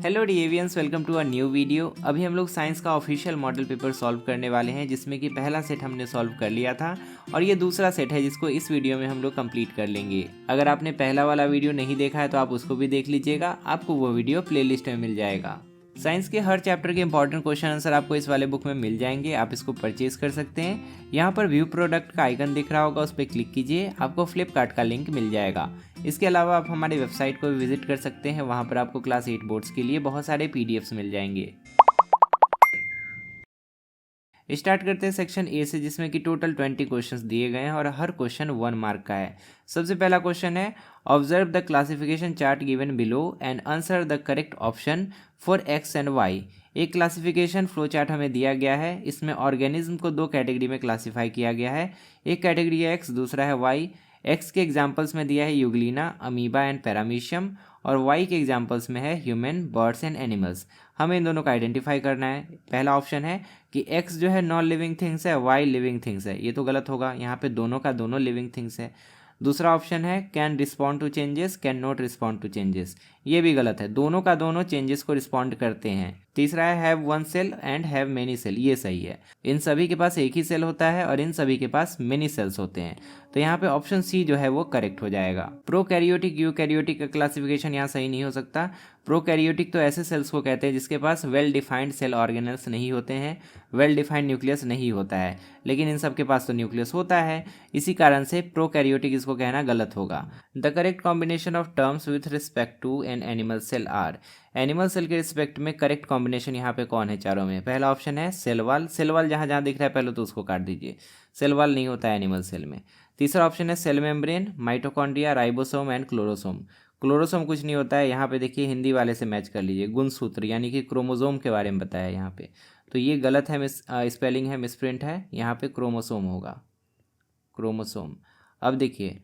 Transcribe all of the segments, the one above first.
Hello deviance, welcome to a new video. अभी हम लोग साइंस का ऑफिशियल मॉडल पेपर सॉल्व करने वाले हैं, जिसमें कि पहला सेट हमने सॉल्व कर लिया था और ये दूसरा सेट है जिसको इस वीडियो में हम लोग कंप्लीट कर लेंगे। अगर आपने पहला वाला वीडियो नहीं देखा है तो आप उसको भी देख लीजिएगा, आपको वो वीडियो प्लेलिस्ट में मिल जाएगा। साइंस के हर चैप्टर के इंपॉर्टेंट क्वेश्चन आंसर आपको इस वाले बुक में मिल जाएंगे, आप इसको परचेज कर सकते हैं। यहाँ पर व्यू प्रोडक्ट का आइकन दिख रहा होगा, उस पर क्लिक कीजिए, आपको फ्लिपकार्ट का लिंक मिल जाएगा। इसके अलावा आप हमारे वेबसाइट को भी विजिट कर सकते हैं, वहाँ पर आपको क्लास 8 बोर्ड्स के लिए बहुत सारे पीडीएफ्स मिल जाएंगे। स्टार्ट करते हैं सेक्शन ए से, जिसमें कि टोटल 20 क्वेश्चंस दिए गए हैं और हर क्वेश्चन 1 मार्क का है। सबसे पहला क्वेश्चन है, observe the classification chart given below and answer the correct option for X and Y. एक क्लासिफिकेशन फ्लो चार्ट हमें दिया गया है, इसमें ऑर्गेनिज्म को दो कैटेगरी में क्लासीफाई किया गया है। एक कैटेगरी है एक्स, दूसरा है वाई। एक्स के एग्जाम्पल्स में दिया है यूग्लिना, अमीबा एंड पैरामीशियम, और वाई के एग्जाम्पल्स में है ह्यूमन, बर्ड्स एंड एनिमल्स। हमें इन दोनों का आइडेंटिफाई करना है। पहला ऑप्शन है कि एक्स जो है नॉन लिविंग थिंग्स है, वाई लिविंग थिंग्स है, ये तो गलत होगा, यहाँ पे दोनों का दोनों लिविंग थिंग्स है। दूसरा ऑप्शन है can respond to changes, can not respond to changes, ये भी गलत है, दोनों का दोनों चेंजेस को रिस्पॉन्ड करते हैं। तीसरा है have one cell and have many cell, ये सही है, इन सभी के पास एक ही सेल होता है और इन सभी के पास मेनी सेल्स होते हैं। तो यहाँ पे ऑप्शन सी जो है वो करेक्ट हो जाएगा। प्रोकैरियोटिक यूकैरियोटिक का क्लासिफिकेशन यहाँ सही नहीं हो सकता। प्रोकैरियोटिक तो ऐसे सेल्स को कहते हैं जिसके पास वेल डिफाइंड सेल ऑर्गेनल्स नहीं होते हैं, वेल डिफाइंड न्यूक्लियस नहीं होता है, लेकिन इन सब के पास तो न्यूक्लियस होता है, इसी कारण से प्रोकैरियोटिक इसको कहना गलत होगा। The correct combination of terms with respect to an animal cell are. Animal cell के रिस्पेक्ट में करेक्ट कॉम्बिनेशन यहाँ पे कौन है चारों में? पहला ऑप्शन है सेल वॉल। सेल वॉल जहाँ जहाँ दिख रहा है पहले तो उसको काट दीजिए, सेल वॉल नहीं होता है एनिमल सेल में। तीसरा ऑप्शन है cell membrane, mitochondria, ribosome and chlorosome. Chlorosome कुछ नहीं होता है, यहाँ पे देखिए हिंदी वाले से मैच कर लीजिए, गुणसूत्र यानी कि क्रोमोसोम के बारे में बताया है यहाँ पे, तो ये गलत है, स्पेलिंग है, मिसप्रिंट है, यहाँ पे क्रोमोसोम होगा, क्रोमोसोम। अब देखिए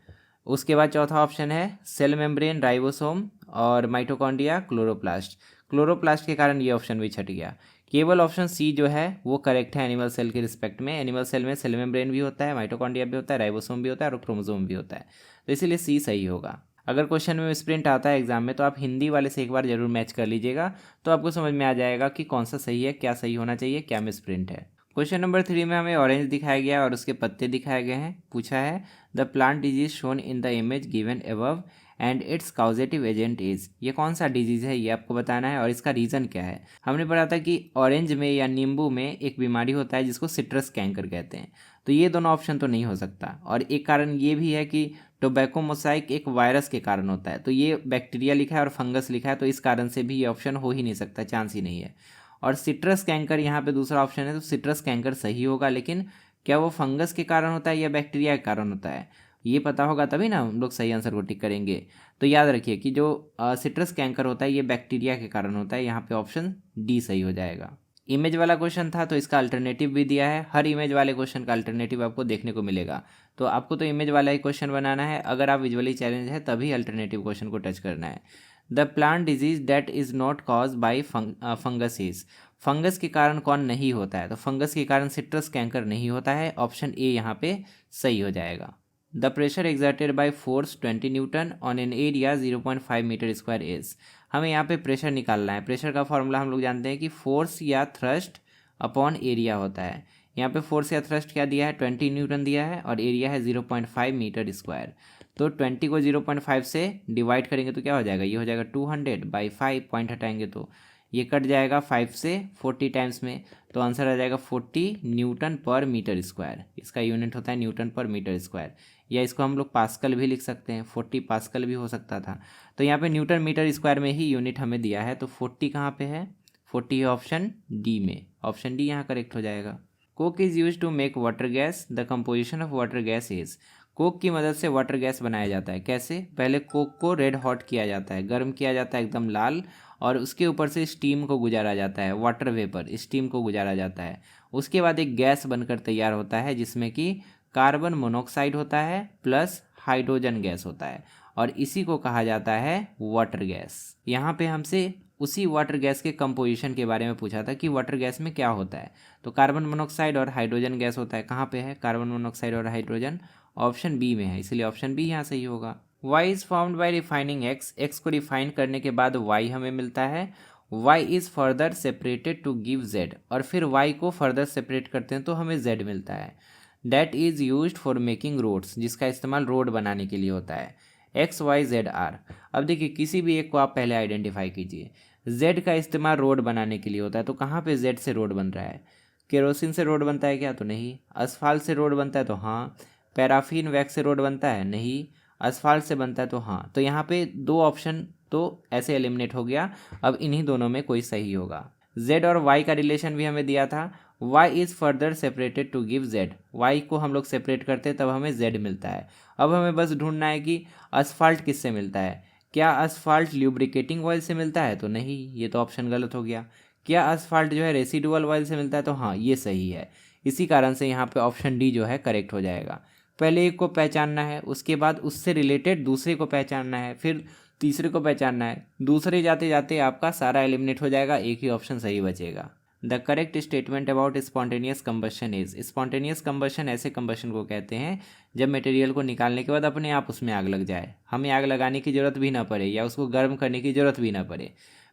उसके बाद चौथा ऑप्शन है सेल मेम्ब्रेन, राइबोसोम और माइटोकॉन्ड्रिया, क्लोरोप्लास्ट। क्लोरोप्लास्ट के कारण ये ऑप्शन भी छट गया। केवल ऑप्शन सी जो है वो करेक्ट है एनिमल सेल के रिस्पेक्ट में। एनिमल सेल में सेल मेम्ब्रेन भी होता है, माइटोकॉन्ड्रिया भी होता है, राइबोसोम भी होता है और क्रोमोसोम भी होता है, तो इसीलिए सी सही होगा। अगर क्वेश्चन में मिसप्रिंट आता है एग्जाम में तो आप हिंदी वाले से एक बार जरूर मैच कर लीजिएगा, तो आपको समझ में आ जाएगा कि कौन सा सही है, क्या सही होना चाहिए, क्या मिसप्रिंट है। क्वेश्चन नंबर 3 में हमें ऑरेंज दिखाया गया और उसके पत्ते दिखाए गए हैं। पूछा है the plant disease shown in the image given above and its causative agent is. ये कौन सा डिजीज है ये आपको बताना है और इसका रीज़न क्या है। हमने पढ़ा था कि ऑरेंज में या नींबू में एक बीमारी होता है जिसको सिट्रस कैंकर कहते हैं, तो ये दोनों ऑप्शन तो नहीं हो सकता। और एक कारण ये भी है कि टोबैको मोसाइक एक वायरस के कारण होता है, तो ये बैक्टीरिया लिखा है और फंगस लिखा है, तो इस कारण से भी ये ऑप्शन हो ही नहीं सकता, चांस ही नहीं है। और सिट्रस कैंकर यहाँ पे दूसरा ऑप्शन है, तो सिट्रस कैंकर सही होगा, लेकिन क्या वो फंगस के कारण होता है या बैक्टीरिया के कारण होता है, ये पता होगा तभी ना हम लोग सही आंसर को टिक करेंगे। तो याद रखिए कि जो सिट्रस कैंकर होता है ये बैक्टीरिया के कारण होता है, यहाँ पे ऑप्शन डी सही हो जाएगा। इमेज वाला क्वेश्चन था तो इसका अल्टरनेटिव भी दिया है, हर इमेज वाले क्वेश्चन का अल्टरनेटिव आपको देखने को मिलेगा, तो आपको तो इमेज वाला ही क्वेश्चन बनाना है। अगर आप विजुअली चैलेंज है तभी अल्टरनेटिव क्वेश्चन को टच करना है। The plant disease that is not cause by fungus is. Fungus के कारण कौन नहीं होता है, तो फंगस के कारण सिट्रस कैंकर नहीं होता है, ऑप्शन ए यहाँ पे सही हो जाएगा। The pressure exerted by force 20 newton on an area 0.5 metre square is. हमें यहाँ पे प्रेशर निकालना है। प्रेशर का फॉर्मूला हम लोग जानते हैं कि फोर्स या थ्रस्ट अपॉन एरिया होता है। यहाँ पे फोर्स या थ्रस्ट क्या दिया है, 20 न्यूटन दिया है और एरिया है 0.5 मीटर स्क्वायर। तो 20 को 0.5 से डिवाइड करेंगे तो क्या हो जाएगा, ये हो जाएगा 200 बाई 5, पॉइंट हटाएंगे तो ये कट जाएगा 5 से 40 टाइम्स में, तो आंसर आ जाएगा 40 न्यूटन पर मीटर स्क्वायर। इसका यूनिट होता है न्यूटन पर मीटर स्क्वायर, या इसको हम लोग पास्कल भी लिख सकते हैं, 40 पास्कल भी हो सकता था। तो यहाँ पे न्यूटन मीटर स्क्वायर में ही यूनिट हमें दिया है, तो 40 कहाँ पे है, 40 है ऑप्शन डी में, ऑप्शन डी यहाँ करेक्ट हो जाएगा। Coke is use to make water gas, the composition of water gas is. Coke की मदद से वाटर गैस बनाया जाता है, कैसे? पहले कोक को रेड हॉट किया जाता है, गर्म किया जाता है एकदम लाल, और उसके ऊपर से स्टीम को गुजारा जाता है, वाटर वेपर स्टीम को गुजारा जाता है। उसके बाद एक गैस बनकर तैयार होता है जिसमें कि कार्बन मोनोऑक्साइड होता है प्लस हाइड्रोजन गैस होता है, और इसी को कहा जाता है वाटर गैस। यहाँ पे हमसे उसी वाटर गैस के कंपोजिशन के बारे में पूछा था कि वाटर गैस में क्या होता है, तो कार्बन मोनोऑक्साइड और हाइड्रोजन गैस होता है। कहाँ पे है कार्बन मोनोऑक्साइड और हाइड्रोजन, ऑप्शन बी में है, इसलिए ऑप्शन बी यहाँ सही होगा। Y is found by refining X, X को रिफाइन करने के बाद वाई हमें मिलता है। y is further separated to give z, और फिर y को फर्दर सेपरेट करते हैं तो हमें z मिलता है। That is use for making roads, जिसका इस्तेमाल रोड बनाने के लिए होता है। एक्स वाई जेड आर, अब देखिए किसी भी एक को आप पहले आइडेंटिफाई कीजिए। z का इस्तेमाल रोड बनाने के लिए होता है, तो कहाँ पे z से रोड बन रहा है? केरोसिन से रोड बनता है क्या? तो नहीं। असफाल्ट से रोड बनता है तो हाँ। पैराफिन वैक्स से रोड बनता है? नहीं। असफाल्ट से बनता है तो हाँ। तो यहाँ पे दो ऑप्शन तो ऐसे एलिमिनेट हो गया। अब इन्हीं दोनों में कोई सही होगा। z और y का रिलेशन भी हमें दिया था। y is further separated to give z, y को हम लोग सेपरेट करते हैं तब हमें z मिलता है। अब हमें बस ढूंढना है कि असफाल्ट किससे मिलता है। क्या असफाल्ट ल्यूब्रिकेटिंग ऑयल से मिलता है? तो नहीं, ये तो ऑप्शन गलत हो गया। क्या असफाल्ट जो है रेसिडुअल ऑयल से मिलता है? तो हाँ, ये सही है। इसी कारण से यहाँ पे ऑप्शन डी जो है करेक्ट हो जाएगा। पहले एक को पहचानना है, उसके बाद उससे रिलेटेड दूसरे को पहचानना है, फिर तीसरे को पहचानना है। दूसरे जाते जाते आपका सारा एलिमिनेट हो जाएगा, एक ही ऑप्शन सही बचेगा। The correct statement about spontaneous combustion is, spontaneous combustion ऐसे कंबशन को कहते हैं जब मटेरियल को निकालने के बाद अपने आप उसमें आग लग जाए, हमें आग लगाने की ज़रूरत भी ना पड़े या उसको गर्म करने की ज़रूरत भी ना पड़े।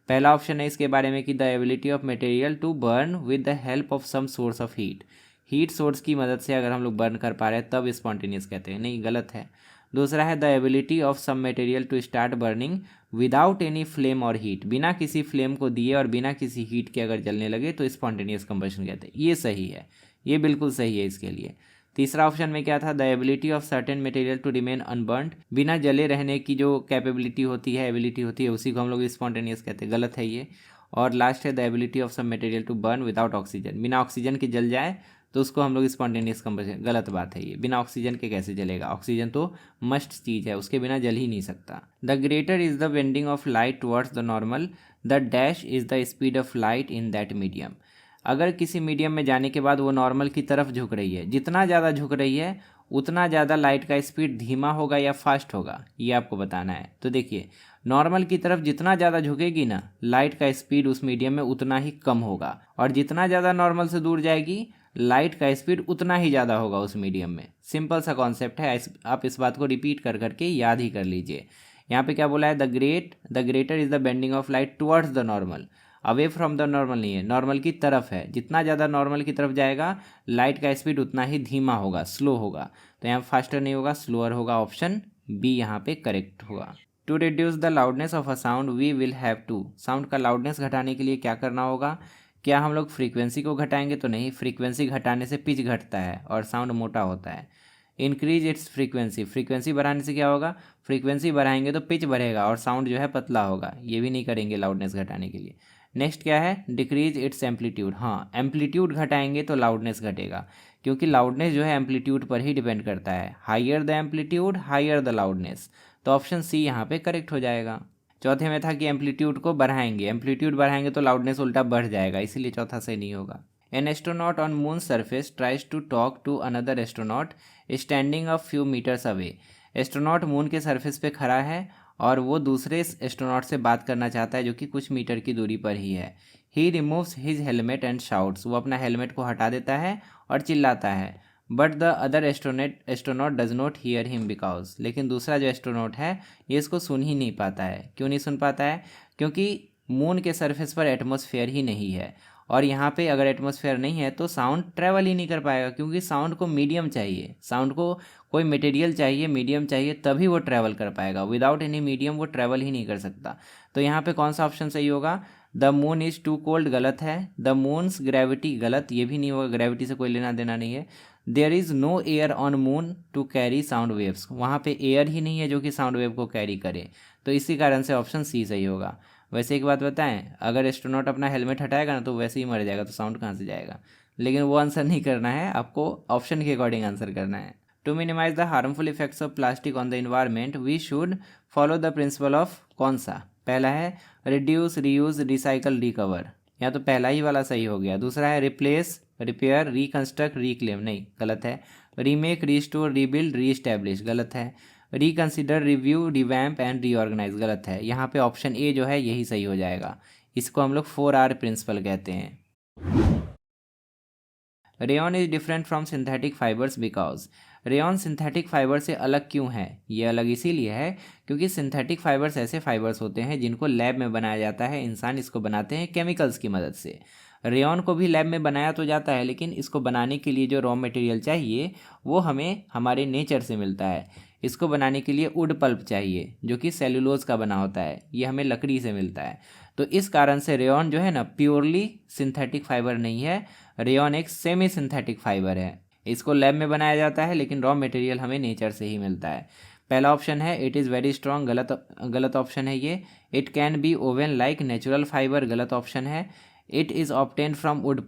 पहला ऑप्शन है इसके बारे में कि the ability of material to burn with the help of some source of heat, heat source की मदद से अगर हम लोग बर्न कर पा रहे हैं तब स्पॉन्टेनियस कहते हैं, नहीं, गलत है। दूसरा है the ability of some material to start burning without any flame और हीट, बिना किसी फ्लेम को दिए और बिना किसी हीट के अगर जलने लगे तो स्पॉन्टेनियस कंबशन कहते हैं। ये सही है, ये बिल्कुल सही है इसके लिए। तीसरा ऑप्शन में क्या था? The ability of certain material to remain unburned, बिना जले रहने की जो कैपेबिलिटी होती है, एबिलिटी होती है, उसी को हम लोग स्पॉन्टेनियस कहते हैं, गलत है ये। और लास्ट है the ability of some material to burn without oxygen, बिना ऑक्सीजन के जल जाए तो उसको हम लोग स्पॉन्टेनियस कंबशन, गलत बात है ये। बिना ऑक्सीजन के कैसे जलेगा? ऑक्सीजन तो मस्ट चीज़ है, उसके बिना जल ही नहीं सकता। The greater is the bending of light towards the normal, the dash is the speed of light in that medium, अगर किसी मीडियम में जाने के बाद वो नॉर्मल की तरफ झुक रही है, जितना ज़्यादा झुक रही है उतना ज़्यादा लाइट का स्पीड धीमा होगा या फास्ट होगा, ये आपको बताना है। तो देखिए, नॉर्मल की तरफ जितना ज़्यादा झुकेगी ना, लाइट का स्पीड उस मीडियम में उतना ही कम होगा, और जितना ज़्यादा नॉर्मल से दूर जाएगी लाइट का स्पीड उतना ही ज़्यादा होगा उस मीडियम में। सिंपल सा कॉन्सेप्ट है, आप इस बात को रिपीट कर करके याद ही कर लीजिए। यहाँ पे क्या बोला है? The greater is the bending of light towards the normal, away from the normal नहीं है, नॉर्मल की तरफ है। जितना ज़्यादा नॉर्मल की तरफ जाएगा लाइट का स्पीड उतना ही धीमा होगा, स्लो होगा। तो यहाँ फास्टर नहीं होगा, स्लोअर होगा। ऑप्शन बी यहाँ पे करेक्ट होगा। To reduce the loudness of a sound we will have to, sound का लाउडनेस घटाने के लिए क्या करना होगा? क्या हम लोग फ्रीक्वेंसी को घटाएंगे? तो नहीं, फ्रीक्वेंसी घटाने से पिच घटता है और साउंड मोटा होता है। इंक्रीज इट्स फ्रीक्वेंसी, फ्रीक्वेंसी बढ़ाने से क्या होगा? फ्रीक्वेंसी बढ़ाएंगे तो पिच बढ़ेगा और साउंड जो है पतला होगा, ये भी नहीं करेंगे लाउडनेस घटाने के लिए। नेक्स्ट क्या है? डिक्रीज इट्स एम्पलीट्यूड, हाँ, एम्पलीट्यूड घटाएंगे तो लाउडनेस घटेगा, क्योंकि लाउडनेस जो है एम्पलीट्यूड पर ही डिपेंड करता है। Higher the amplitude higher the loudness, तो ऑप्शन सी यहाँ पे करेक्ट हो जाएगा। चौथे में था कि एम्पलीट्यूड को बढ़ाएंगे, एम्पलीट्यूड बढ़ाएंगे तो लाउडनेस उल्टा बढ़ जाएगा, इसीलिए चौथा सही नहीं होगा। An astronaut on moon surface tries to talk to another astronaut standing a few metres away, astronaut moon के सरफेस पे खड़ा है और वो दूसरे एस्ट्रोनॉट से बात करना चाहता है जो कि कुछ मीटर की दूरी पर ही है। He removes his helmet and shouts, वो अपना हेलमेट को हटा देता है और चिल्लाता है। But the other astronaut does not hear him because, लेकिन दूसरा जो एस्ट्रोनॉट है ये इसको सुन ही नहीं पाता है। क्यों नहीं सुन पाता है? क्योंकि मून के सरफेस पर एटमॉस्फेयर ही नहीं है, और यहाँ पे अगर एटमॉस्फेयर नहीं है तो साउंड ट्रैवल ही नहीं कर पाएगा, क्योंकि साउंड को मीडियम चाहिए, साउंड को कोई मटेरियल चाहिए, मीडियम चाहिए, तभी वो ट्रैवल कर पाएगा। विदाउट एनी मीडियम वो ट्रैवल ही नहीं कर सकता। तो यहाँ पे कौन सा ऑप्शन सही होगा? The moon is too cold, गलत है। द मून्स ग्रेविटी, गलत, ये भी नहीं होगा, ग्रेविटी से कोई लेना देना नहीं है। There is no air on moon to carry sound waves, वहाँ पे एयर ही नहीं है जो कि साउंड वेव को कैरी करे, तो इसी कारण से ऑप्शन सी सही होगा। वैसे एक बात बताएं, अगर एस्ट्रोनॉट अपना हेलमेट हटाएगा ना तो वैसे ही मर जाएगा, तो साउंड कहाँ से जाएगा? लेकिन वो आंसर नहीं करना है, आपको ऑप्शन के अकॉर्डिंग आंसर करना है। To minimise the harmful effects of plastic on the environment we should follow the principle of, कौन सा? पहला है रिड्यूस, रीयूज, रिसाइकल, रिकवर, या तो पहला ही वाला सही हो गया। दूसरा है रिप्लेस, रिपेयर, रिकंस्ट्रक्ट, रिक्लेम, नहीं, गलत है। रीमेक, रीस्टोर, रीबिल्ड, रीस्टैब्लिश, गलत है। Reconsider, review, revamp and reorganise, गलत है। यहाँ पे ऑप्शन ए जो है यही सही हो जाएगा, इसको हम लोग 4R प्रिंसिपल कहते हैं। Rayon is different from synthetic fibres because, rayon synthetic fibre से अलग क्यों है? ये अलग इसीलिए है क्योंकि सिंथेटिक फाइबर्स ऐसे फाइबर्स होते हैं जिनको लैब में बनाया जाता है। इंसान इसको बनाते हैं केमिकल्स की मदद से। रेयॉन को भी लैब में बनाया तो जाता है, लेकिन इसको बनाने के लिए जो रॉ मटेरियल चाहिए वो हमें हमारे नेचर से मिलता है। इसको बनाने के लिए वुड पल्प चाहिए जो कि सेलुलोज का बना होता है, ये हमें लकड़ी से मिलता है। तो इस कारण से रेयॉन जो है ना प्योरली सिंथेटिक फाइबर नहीं है, रेयॉन एक सेमी सिंथेटिक फाइबर है। इसको लैब में बनाया जाता है लेकिन रॉ मटेरियल हमें नेचर से ही मिलता है। पहला ऑप्शन है इट इज़ वेरी स्ट्रॉन्ग, गलत ऑप्शन है ये। It can be oven like natural fibre, गलत ऑप्शन है। It is obtain from wood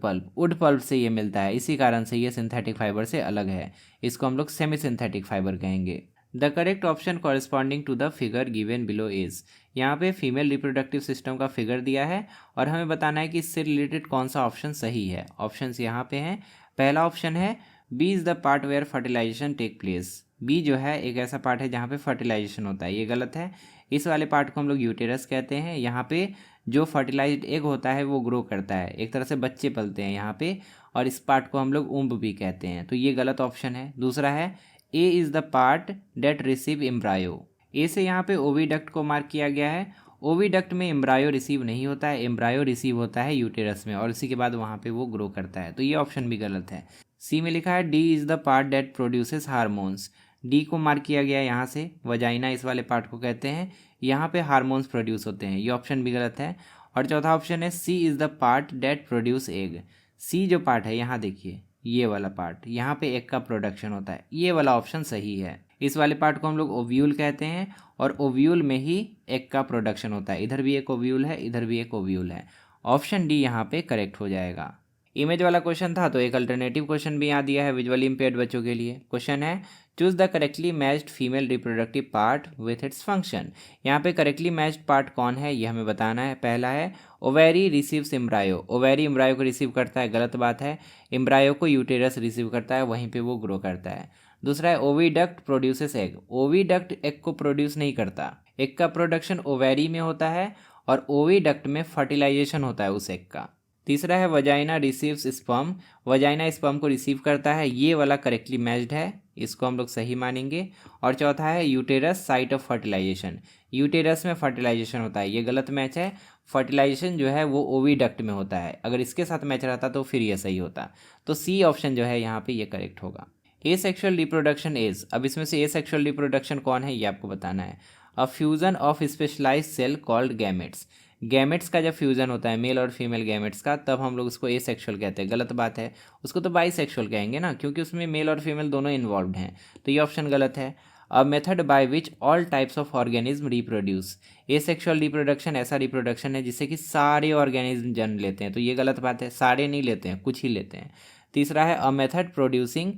pulp से ये मिलता है, इसी कारण से ये सिंथेटिक फाइबर से अलग है। इसको हम लोग सेमी सिंथेटिक फाइबर कहेंगे। The correct option corresponding to the figure given below is, यहाँ पे फीमेल रिप्रोडक्टिव सिस्टम का फिगर दिया है और हमें बताना है कि इससे रिलेटेड कौन सा ऑप्शन सही है। ऑप्शंस यहाँ पे हैं। पहला ऑप्शन है B is the part where fertilisation take place. B जो है एक ऐसा पार्ट है जहाँ पे फर्टिलाइजेशन होता है, ये गलत है। इस वाले पार्ट को हम लोग यूटेरस कहते हैं। यहाँ पे जो फर्टिलाइज्ड एग होता है वो ग्रो करता है, एक तरह से बच्चे पलते हैं यहाँ पे, और इस पार्ट को हम लोग उम्ब भी कहते हैं, तो ये गलत ऑप्शन है। दूसरा है A is the part that receive embryo. A से यहाँ पे ओविडक्ट को मार्क किया गया है। ओविडक्ट में एम्ब्रायो रिसीव नहीं होता है, एम्ब्रायो रिसीव होता है यूटेरस में और इसी के बाद वहाँ पे वो ग्रो करता है, तो ये ऑप्शन भी गलत है। सी में लिखा है D is the part that produces hormones. D को मार्क किया गया है यहाँ से, वजाइना इस वाले पार्ट को कहते हैं, यहाँ पे हार्मोन्स प्रोड्यूस होते हैं, ये ऑप्शन भी गलत है। और चौथा ऑप्शन है C is the part that produce egg. C जो पार्ट है यहाँ देखिए, ये वाला पार्ट, यहाँ पे एग का प्रोडक्शन होता है, ये वाला ऑप्शन सही है। इस वाले पार्ट को हम लोग ओव्यूल कहते हैं और ओव्यूल में ही एग का प्रोडक्शन होता है। इधर भी एक ओव्यूल है, इधर भी एक ओव्यूल है। ऑप्शन डी यहाँ पे करेक्ट हो जाएगा। इमेज वाला क्वेश्चन था तो एक अल्टरनेटिव क्वेश्चन भी यहाँ दिया है विजुअली इम्पेयर्ड बच्चों के लिए। क्वेश्चन है choose the correctly matched female reproductive part with its function. यहाँ पे करेक्टली मैच्ड पार्ट कौन है ये हमें बताना है। पहला है ovary receives embryo. Ovary embryo को रिसीव करता है, गलत बात है। एम्ब्रायो को यूटेरस रिसीव करता है, वहीं पे वो ग्रो करता है। दूसरा है oviduct produces egg. Oviduct egg को प्रोड्यूस नहीं करता, एग का प्रोडक्शन ओवेरी में होता है और ओविडक्ट में फर्टिलाइजेशन होता है उस एग का। तीसरा है vagina receives sperm. Vagina sperm को रिसीव करता है, ये वाला करेक्टली मैच्ड है, इसको हम लोग सही मानेंगे। और चौथा है uterus site of fertilisation. Uterus में फर्टिलाइजेशन होता है, ये गलत मैच है। फर्टिलाइजेशन जो है वो ओविडक्ट में होता है, अगर इसके साथ मैच रहता तो फिर ये सही होता। तो सी ऑप्शन जो है यहाँ पे ये करेक्ट होगा। ए सेक्शुअल रिप्रोडक्शन इज, अब इसमें से ए सेक्शुअल रिप्रोडक्शन कौन है ये आपको बताना है। A fusion of specialise cell called gametes. Gametes का जब फ्यूज़न होता है मेल और फीमेल गैमेट्स का, तब हम लोग उसको एसेक्सुअल कहते हैं, गलत बात है। उसको तो बाईसेक्सुअल कहेंगे ना, क्योंकि उसमें मेल और फीमेल दोनों इन्वॉल्व हैं, तो ये ऑप्शन गलत है। A method by which all types of organism reproduce. Asexual reproduction ऐसा रिप्रोडक्शन है जिससे कि सारे ऑर्गेनिज्म जन्म लेते हैं, तो ये गलत बात है, सारे नहीं लेते हैं, कुछ ही लेते हैं। तीसरा है a method producing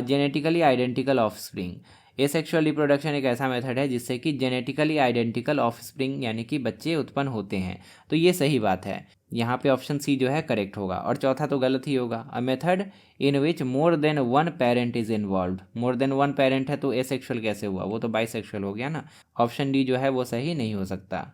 genetically identical offspring. Asexual reproduction एक ऐसा मेथड है जिससे कि जेनेटिकली आइडेंटिकल ऑफस्प्रिंग यानी कि बच्चे उत्पन्न होते हैं, तो ये सही बात है। यहाँ पे ऑप्शन सी जो है करेक्ट होगा और चौथा तो गलत ही होगा। A method in which more than one parent is involve. More than one parent है तो एसेक्सुअल कैसे हुआ, वो तो बाईसेक्सुअल हो गया ना। ऑप्शन डी जो है वो सही नहीं हो सकता।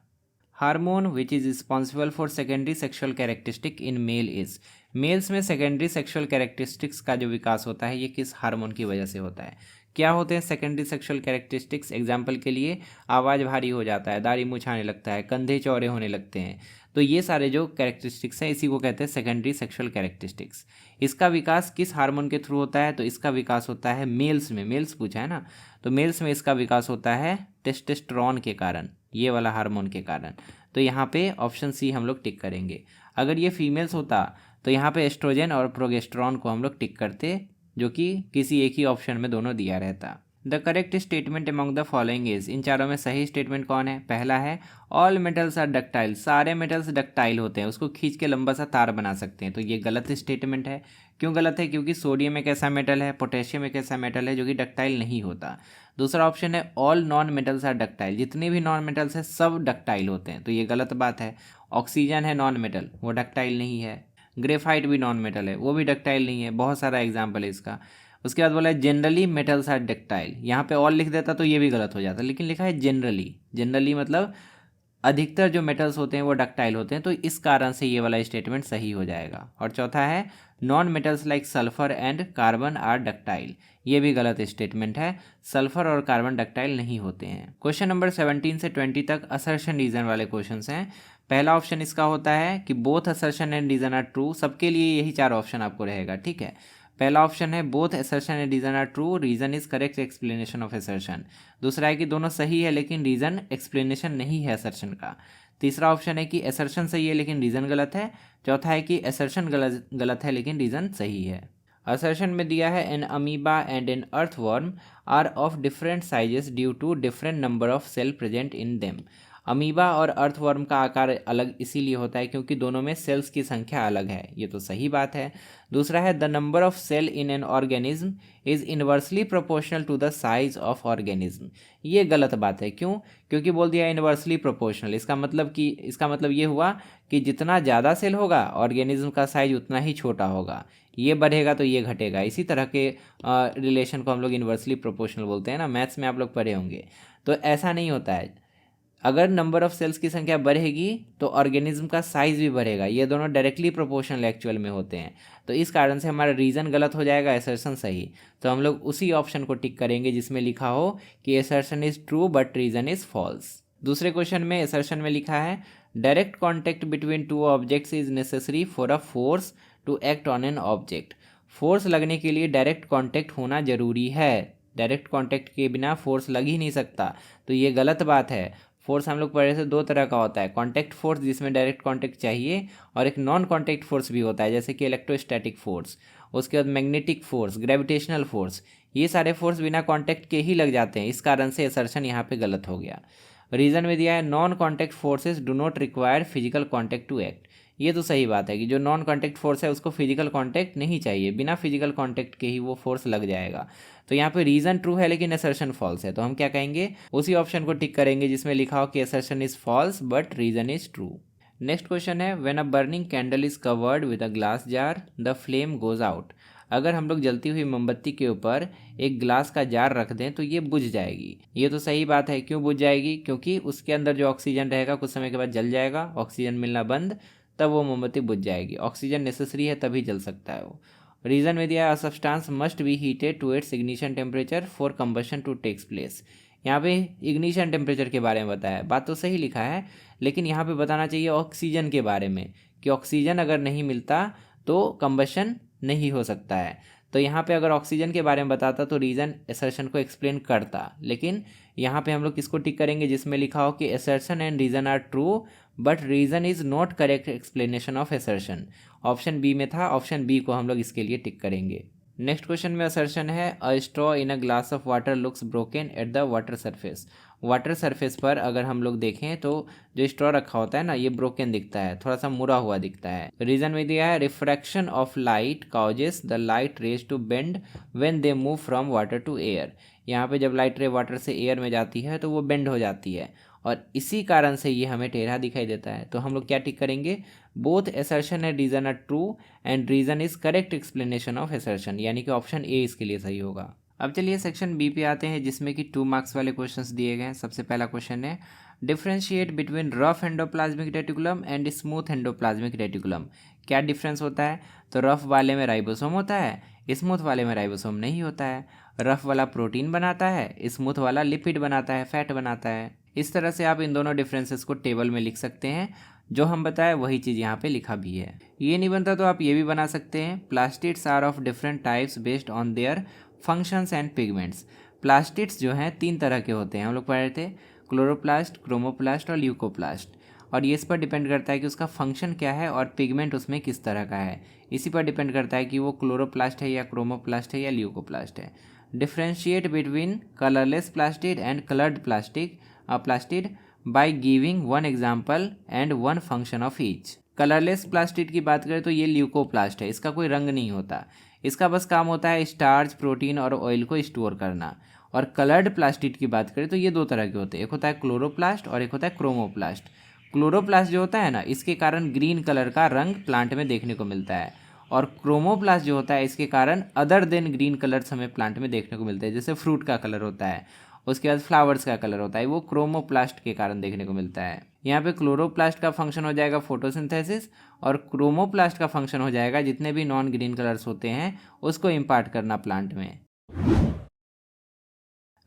Hormone which is responsible for secondary sexual characteristic in male is. Males में सेकेंडरी सेक्शुअल कैरेक्टरिस्टिक्स का जो विकास होता है ये किस हार्मोन की वजह से होता है। क्या होते हैं सेकेंडरी सेक्शुअल कैरेक्टरिस्टिक्स? एग्जाम्पल के लिए आवाज़ भारी हो जाता है, दाढ़ी मूंछ आने लगता है, कंधे चौड़े होने लगते हैं, तो ये सारे जो कैरेक्टरिस्टिक्स हैं इसी को कहते हैं सेकेंडरी सेक्शुअल कैरेक्टरिस्टिक्स। इसका विकास किस हार्मोन के थ्रू होता है? तो इसका विकास होता है मेल्स में। मेल्स पूछा है ना, तो मेल्स में इसका विकास होता है टेस्टोस्टेरोन के कारण, ये वाला हार्मोन के कारण। तो यहाँ पे ऑप्शन सी हम लोग टिक करेंगे। अगर ये फीमेल्स होता तो यहाँ पे एस्ट्रोजन और प्रोगेस्टेरॉन को हम लोग टिक करते, जो कि किसी एक ही ऑप्शन में दोनों दिया रहता। The correct statement among the following is, इन चारों में सही स्टेटमेंट कौन है? पहला है ऑल मेटल्स आर डक्टाइल। सारे मेटल्स डक्टाइल होते हैं, उसको खींच के लंबा सा तार बना सकते हैं, तो ये गलत स्टेटमेंट है। क्यों गलत है? क्योंकि सोडियम एक ऐसा मेटल है, पोटेशियम एक ऐसा मेटल है जो कि डक्टाइल नहीं होता। दूसरा ऑप्शन है all non metals are ductile. जितने भी नॉन मेटल्स हैं सब डक्टाइल होते हैं, तो ये गलत बात है। ऑक्सीजन है नॉन मेटल, वो डक्टाइल नहीं है। ग्रेफाइट भी नॉन मेटल है, वो भी डक्टाइल नहीं है। बहुत सारा एग्जाम्पल है इसका। उसके बाद बोला है जनरली मेटल्स आर डक्टाइल। यहाँ पे ऑल लिख देता तो ये भी गलत हो जाता, लेकिन लिखा है जनरली। जनरली मतलब अधिकतर जो मेटल्स होते हैं वो डक्टाइल होते हैं, तो इस कारण से ये वाला स्टेटमेंट सही हो जाएगा। और चौथा है non metals like sulphur and carbon are ductile, ये भी गलत स्टेटमेंट है। सल्फर और कार्बन डक्टाइल नहीं होते हैं। क्वेश्चन नंबर 17 से 20 तक असर्शन रीजन वाले क्वेश्चंस हैं। पहला ऑप्शन इसका होता है कि both assertion and reason are true. सबके लिए यही चार ऑप्शन आपको रहेगा, ठीक है। पहला ऑप्शन है both assertion and reason are true, reason is correct explanation of assertion. दूसरा है कि दोनों सही है लेकिन रीजन एक्सप्लेनेशन नहीं है असर्शन का। तीसरा ऑप्शन है कि असर्शन सही है लेकिन रीजन गलत है। चौथा है कि असर्शन गलत है लेकिन रीजन सही है। असर्शन में दिया है an amoeba and an earthworm are of different sizes due to different number of cell present in them. Amoeba और अर्थवर्म का आकार अलग इसीलिए होता है क्योंकि दोनों में सेल्स की संख्या अलग है, ये तो सही बात है। दूसरा है the number of cell in an organism is inversely proportional to the size of organism, ये गलत बात है। क्यों? क्योंकि बोल दिया इन्वर्सली प्रोपोर्शनल, इसका मतलब ये हुआ कि जितना ज़्यादा सेल होगा ऑर्गेनिज्म का साइज उतना ही छोटा होगा, ये बढ़ेगा तो ये घटेगा। इसी तरह के रिलेशन को हम लोग इन्वर्सली प्रोपोर्शनल बोलते हैं ना, मैथ्स में आप लोग पढ़े होंगे। तो ऐसा नहीं होता है, अगर नंबर ऑफ सेल्स की संख्या बढ़ेगी तो ऑर्गेनिज्म का साइज भी बढ़ेगा, ये दोनों डायरेक्टली प्रोपोर्शनल एक्चुअल में होते हैं। तो इस कारण से हमारा रीज़न गलत हो जाएगा, असर्शन सही। तो हम लोग उसी ऑप्शन को टिक करेंगे जिसमें लिखा हो कि assertion is true but reason is false. दूसरे क्वेश्चन में असर्शन में लिखा है direct contact between two objects is necessary for a force to act on an object. Force लगने के लिए डायरेक्ट कॉन्टैक्ट होना जरूरी है, डायरेक्ट कॉन्टैक्ट के बिना फोर्स लग ही नहीं सकता, तो ये गलत बात है। फोर्स हम लोग पढ़े थे दो तरह का होता है, कॉन्टैक्ट फोर्स जिसमें डायरेक्ट कॉन्टैक्ट चाहिए, और एक नॉन कॉन्टैक्ट फोर्स भी होता है जैसे कि इलेक्ट्रोस्टैटिक फोर्स, उसके बाद मैग्नेटिक फोर्स, ग्रेविटेशनल फोर्स, ये सारे फोर्स बिना कॉन्टैक्ट के ही लग जाते हैं। इस कारण से असर्शन यहाँ पे गलत हो गया। रीज़न में दिया है non contact forces do not require physical contact to act, ये तो सही बात है कि जो नॉन कॉन्टैक्ट फोर्स है उसको फिजिकल कॉन्टैक्ट नहीं चाहिए, बिना फिजिकल कॉन्टैक्ट के ही वो फोर्स लग जाएगा। तो यहाँ पे रीज़न ट्रू है लेकिन असर्शन फॉल्स है, तो हम क्या कहेंगे, उसी ऑप्शन को टिक करेंगे जिसमें लिखा हो कि assertion is false but reason is true. Next question है when a burning candle is covered with a glass jar the flame goes out. अगर हम लोग जलती हुई मोमबत्ती के ऊपर एक ग्लास का जार रख दें तो ये बुझ जाएगी, ये तो सही बात है। क्यों बुझ जाएगी? क्योंकि उसके अंदर जो ऑक्सीजन रहेगा कुछ समय के बाद जल जाएगा, ऑक्सीजन मिलना बंद, तब वो मोमबत्ती बुझ जाएगी। ऑक्सीजन नेसेसरी है तभी जल सकता है वो। रीज़न में दिया substance must be heated to its ignition temperature for combustion to takes place. यहाँ पे इग्निशन टेम्परेचर के बारे में बताया है, बात तो सही लिखा है, लेकिन यहाँ पे बताना चाहिए ऑक्सीजन के बारे में कि ऑक्सीजन अगर नहीं मिलता तो कंबशन नहीं हो सकता है। तो यहाँ पे अगर ऑक्सीजन के बारे में बताता तो रीज़न असर्शन को एक्सप्लेन करता, लेकिन यहाँ पे हम लोग किसको टिक करेंगे जिसमें लिखा हो कि assertion and reason are true but reason is not correct explanation of assertion. Option B में था, ऑप्शन बी को हम लोग इसके लिए टिक करेंगे। नेक्स्ट क्वेश्चन में असर्शन है a straw in a glass of water looks broken at the water surface. Water surface पर अगर हम लोग देखें तो जो स्ट्रॉ रखा होता है ना, ये ब्रोकन दिखता है, थोड़ा सा मुड़ा हुआ दिखता है। रीजन में दिया है refraction of light causes the light rays to bend when they move from water to air. यहाँ पे जब लाइट रे वाटर से एयर में जाती है तो वो बेंड हो जाती है और इसी कारण से ये हमें टेढ़ा दिखाई देता है। तो हम लोग क्या टिक करेंगे, both assertion and reason are true and reason is correct explanation of assertion, यानी कि ऑप्शन ए इसके लिए सही होगा। अब चलिए सेक्शन बी पे आते हैं जिसमें कि 2 मार्क्स वाले क्वेश्चंस दिए गए हैं। सबसे पहला क्वेश्चन है differentiate between rough endoplasmic reticulum and smooth endoplasmic reticulum. क्या डिफरेंस होता है? तो रफ वाले में राइबोसोम होता है, स्मूथ वाले में राइबोसोम नहीं होता है। रफ वाला प्रोटीन बनाता है, स्मूथ वाला लिपिड बनाता है, फैट बनाता है। इस तरह से आप इन दोनों डिफरेंसेस को टेबल में लिख सकते हैं, जो हम बताए वही चीज़ यहाँ पे लिखा भी है। ये नहीं बनता तो आप ये भी बना सकते हैं, plastids are of different types based on their functions and pigments. Plastids जो हैं 3 तरह के होते हैं, हम लोग पढ़ रहे थे, क्लोरोप्लास्ट, क्रोमोप्लास्ट और ल्यूकोप्लास्ट। और ये इस पर डिपेंड करता है कि उसका फंक्शन क्या है और पिगमेंट उसमें किस तरह का है, इसी पर डिपेंड करता है कि वो क्लोरोप्लास्ट है या क्रोमोप्लास्ट है या ल्यूकोप्लास्ट है। Differentiate between colourless plastid and coloured plastid by giving 1 example and 1 function of each. Colourless plastid की बात करें तो ये ल्यूकोप्लास्ट है, इसका कोई रंग नहीं होता, इसका बस काम होता है स्टार्च, प्रोटीन और ऑयल को स्टोर करना। और कलर्ड प्लास्टिड की बात करें तो ये 2 तरह के होते हैं, एक होता है क्लोरोप्लास्ट और एक होता है क्रोमोप्लास्ट। क्लोरोप्लास्ट जो होता है ना, इसके कारण ग्रीन कलर का रंग प्लांट में देखने को मिलता है, और क्रोमोप्लास्ट जो होता है इसके कारण अदर देन ग्रीन कलर्स हमें प्लांट में देखने को मिलते हैं, जैसे फ्रूट का कलर होता है, उसके बाद फ्लावर्स का कलर होता है, वो क्रोमोप्लास्ट के कारण देखने को मिलता है। यहाँ पे क्लोरोप्लास्ट का फंक्शन हो जाएगा फोटोसिंथेसिस, और क्रोमोप्लास्ट का फंक्शन हो जाएगा जितने भी नॉन ग्रीन कलर्स होते हैं उसको इम्पार्ट करना प्लांट में।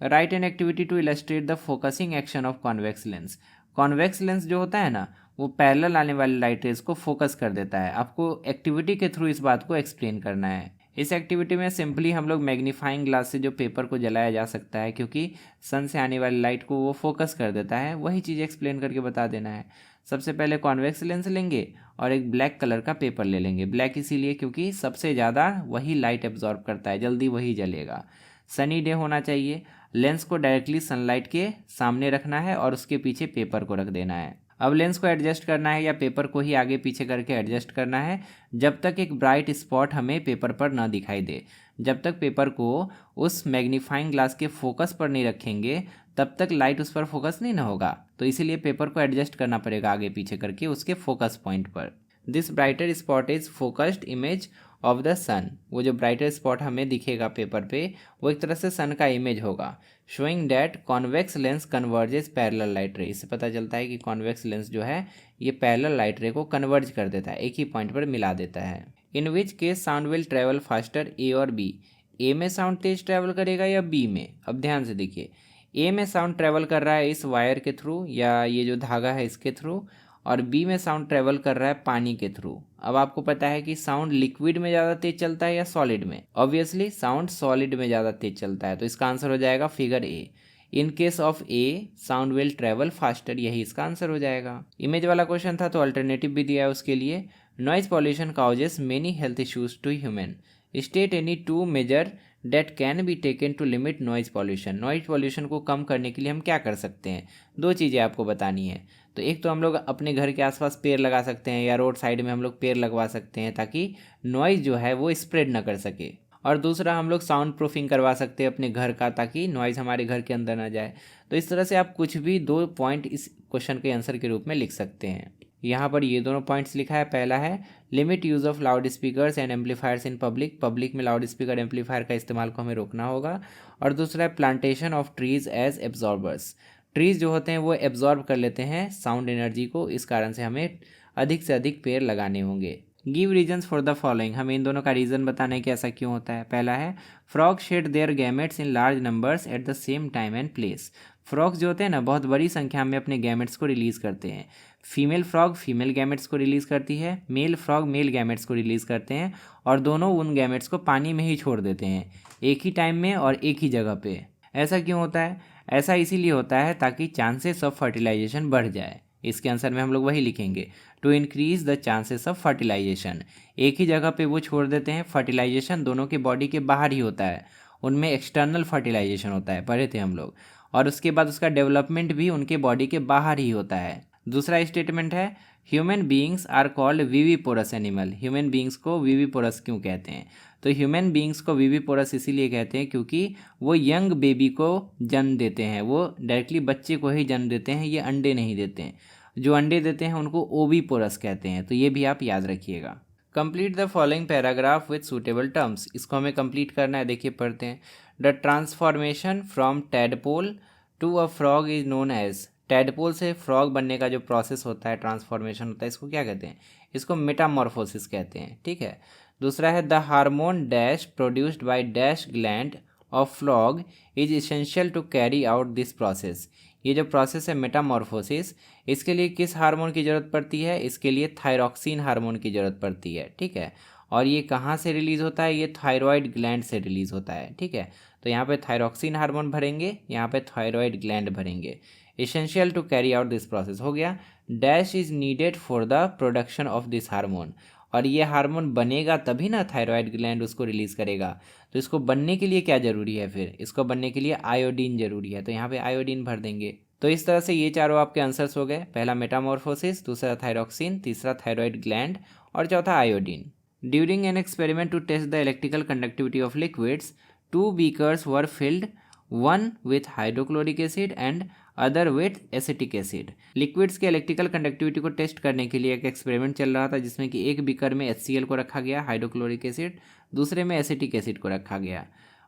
Write an activity to illustrate the focusing action of convex lens. Convex lens जो होता है ना, वो पैरेलल आने वाली लाइट रेज को फोकस कर देता है। आपको एक्टिविटी के थ्रू इस बात को एक्सप्लेन करना है। इस एक्टिविटी में सिंपली हम लोग मैग्नीफाइंग ग्लास से जो पेपर को जलाया जा सकता है, क्योंकि सन से आने वाली लाइट को वो फोकस कर देता है, वही चीज़ एक्सप्लेन करके बता देना है। सबसे पहले कॉन्वेक्स लेंस लेंगे और एक ब्लैक कलर का पेपर ले लेंगे। ब्लैक इसीलिए क्योंकि सबसे ज़्यादा वही लाइट एब्जॉर्ब करता है, जल्दी वही जलेगा। सनी डे होना चाहिए। लेंस को डायरेक्टली सनलाइट के सामने रखना है और उसके पीछे पेपर को रख देना है। अब लेंस को एडजस्ट करना है या पेपर को ही आगे पीछे करके एडजस्ट करना है जब तक एक ब्राइट स्पॉट हमें पेपर पर ना दिखाई दे। जब तक पेपर को उस मैग्नीफाइंग ग्लास के फोकस पर नहीं रखेंगे तब तक लाइट उस पर फोकस नहीं ना होगा। तो इसीलिए पेपर को एडजस्ट करना पड़ेगा आगे पीछे करके उसके फोकस पॉइंट पर। This brighter spot is focused image of the sun. वो जो ब्राइटर स्पॉट हमें दिखेगा पेपर पे वो एक तरह से सन का इमेज होगा। Showing that convex lens converges parallel light रे। इससे पता चलता है कि कॉन्वेक्स लेंस जो है ये पैरेलल लाइट रे को कन्वर्ज कर देता है, एक ही पॉइंट पर मिला देता है। In which case sound will travel faster, A और बी। ए में साउंड तेज ट्रेवल करेगा या बी में? अब ध्यान से देखिए, ए में साउंड ट्रेवल कर रहा है इस वायर के थ्रू या ये जो धागा है इसके थ्रू, और बी में साउंड ट्रेवल कर रहा है पानी के थ्रू। अब आपको पता है कि साउंड लिक्विड में ज़्यादा तेज चलता है या सॉलिड में? ऑब्वियसली साउंड सॉलिड में ज़्यादा तेज चलता है, तो इसका आंसर हो जाएगा figure A. In case of A sound will travel faster, यही इसका आंसर हो जाएगा। इमेज वाला क्वेश्चन था तो अल्टरनेटिव भी दिया है उसके लिए। Noise pollution causes many health issues to human. State any two measure that can be taken to limit noise pollution. Noise pollution को कम करने के लिए हम क्या कर सकते हैं? दो चीज़ें आपको बतानी है। तो एक तो हम लोग अपने घर के आसपास पेड़ लगा सकते हैं या रोड साइड में हम लोग पेड़ लगवा सकते हैं ताकि नॉइज़ जो है वो स्प्रेड ना कर सके। और दूसरा हम लोग साउंड प्रूफिंग करवा सकते हैं अपने घर का ताकि नॉइज़ हमारे घर के अंदर ना जाए। तो इस तरह से आप कुछ भी दो पॉइंट इस क्वेश्चन के आंसर के रूप में लिख सकते हैं। यहाँ पर ये दोनों पॉइंट्स लिखा है। पहला है limit use of loud speakers and amplifiers in public. Public में लाउड स्पीकर एम्पलीफायर का इस्तेमाल को हमें रोकना होगा। और दूसरा है plantation of trees as absorbers. Trees जो होते हैं वो एब्जॉर्ब कर लेते हैं साउंड एनर्जी को, इस कारण से हमें अधिक से अधिक पेड़ लगाने होंगे। Give reasons for the following. हमें इन दोनों का रीज़न बताना है कि ऐसा क्यों होता है। पहला है frog shade there gametes in large numbers at the same time and place. Frogs जो होते हैं ना बहुत बड़ी संख्या में अपने गैमेट्स को रिलीज़ करते हैं। फीमेल फ्रॉग फीमेल गैमेट्स को रिलीज़ करती है, मेल फ्रॉग मेल गैमेट्स को रिलीज़ करते हैं, और दोनों उन गैमेट्स को पानी में ही छोड़ देते हैं एक ही टाइम में और एक ही जगह पे। ऐसा क्यों होता है? ऐसा इसीलिए होता है ताकि चांसेस ऑफ फर्टिलाइजेशन बढ़ जाए। इसके आंसर में हम लोग वही लिखेंगे, to increase the chances of fertilisation. एक ही जगह पे वो छोड़ देते हैं। फर्टिलाइजेशन दोनों के बॉडी के बाहर ही होता है, उनमें एक्सटर्नल फर्टिलाइजेशन होता है, पढ़े थे हम लोग। और उसके बाद उसका डेवलपमेंट भी उनके बॉडी के बाहर ही होता है। दूसरा स्टेटमेंट है human beings are called viviparous animal. Human beings को विविपोरस क्यों कहते हैं? तो ह्यूमन बीइंग्स को विविपोरस इसीलिए कहते हैं क्योंकि वो यंग बेबी को जन्म देते हैं, वो डायरेक्टली बच्चे को ही जन्म देते हैं, ये अंडे नहीं देते हैं। जो अंडे देते हैं उनको ओविपोरस कहते हैं, तो ये भी आप याद रखिएगा। Complete the following paragraph with suitable terms. इसको हमें कंप्लीट करना है, देखिए पढ़ते हैं। The transformation from tadpole to a frog is known as. Tadpole से फ्रॉग बनने का जो प्रोसेस होता है, ट्रांसफॉर्मेशन होता है, इसको क्या कहते हैं? इसको मेटामॉर्फोसिस कहते हैं, ठीक है। दूसरा है the hormone dash produced by dash gland of frog is essential to carry out this process. ये जो प्रोसेस है मेटामॉर्फोसिस, इसके लिए किस हार्मोन की ज़रूरत पड़ती है? इसके लिए थायरॉक्सिन हार्मोन की ज़रूरत पड़ती है, ठीक है। और ये कहाँ से रिलीज़ होता है? ये थायराइड ग्लैंड से रिलीज़ होता है, ठीक है। तो यहाँ पे थायरॉक्सिन हार्मोन भरेंगे, यहाँ पे थायराइड ग्लैंड भरेंगे। Essential to carry out this process हो गया। Dash is needed for the production of this hormone. और ये हार्मोन बनेगा तभी ना थायराइड ग्लैंड उसको रिलीज़ करेगा। तो इसको बनने के लिए क्या ज़रूरी है? फिर इसको बनने के लिए आयोडीन ज़रूरी है, तो यहाँ पे आयोडीन भर देंगे। तो इस तरह से ये चारों आपके आंसर्स हो गए। पहला मेटामॉर्फोसिस, दूसरा थायरॉक्सिन, तीसरा थायराइड ग्लैंड, और चौथा iodine. During an experiment to test the electrical conductivity of liquids, 2 beakers were filled, one with hydrochloric acid and other with acetic acid. Liquids के इलेक्ट्रिकल कंडक्टिविटी को test करने के लिए एक एक्सपेरिमेंट चल रहा था जिसमें कि एक बीकर में HCl को रखा गया, हाइड्रोक्लोरिक एसिड, दूसरे में एसिटिक एसिड को रखा गया।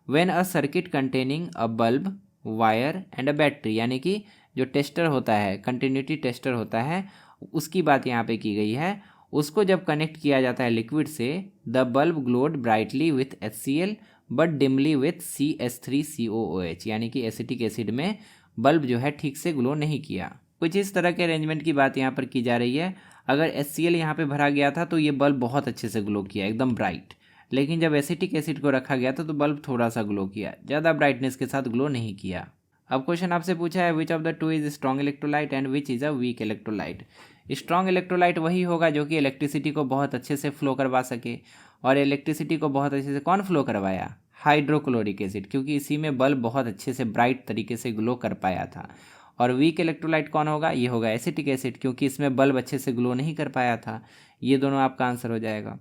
When a circuit containing a bulb, wire and a battery, यानी कि जो टेस्टर होता है, कंटिन्यूटी टेस्टर होता है, उसकी बात यहाँ पे की गई है। उसको जब कनेक्ट किया जाता है लिक्विड से, the bulb glowed brightly with HCl but dimly with CH3COOH, यानी कि एसिटिक एसिड में बल्ब जो है ठीक से ग्लो नहीं किया। कुछ इस तरह के अरेंजमेंट की बात यहाँ पर की जा रही है। अगर HCl यहाँ पे भरा गया था तो ये बल्ब बहुत अच्छे से ग्लो किया, एकदम ब्राइट। लेकिन जब एसिटिक एसिड को रखा गया था तो बल्ब थोड़ा सा ग्लो किया, ज़्यादा ब्राइटनेस के साथ ग्लो नहीं किया। अब क्वेश्चन आपसे पूछा है विच of the two is strong electrolyte and which is a weak electrolyte. Strong electrolyte वही होगा जो कि इलेक्ट्रिसिटी को बहुत अच्छे से फ्लो करवा सके, और इलेक्ट्रिसिटी को बहुत अच्छे से कौन फ्लो करवाया? हाइड्रोक्लोरिक एसिड, क्योंकि इसी में बल्ब बहुत अच्छे से ब्राइट तरीके से ग्लो कर पाया था। और वीक इलेक्ट्रोलाइट कौन होगा? ये होगा एसिटिक एसिड, क्योंकि इसमें बल्ब अच्छे से ग्लो नहीं कर पाया था। ये दोनों आपका आंसर हो जाएगा।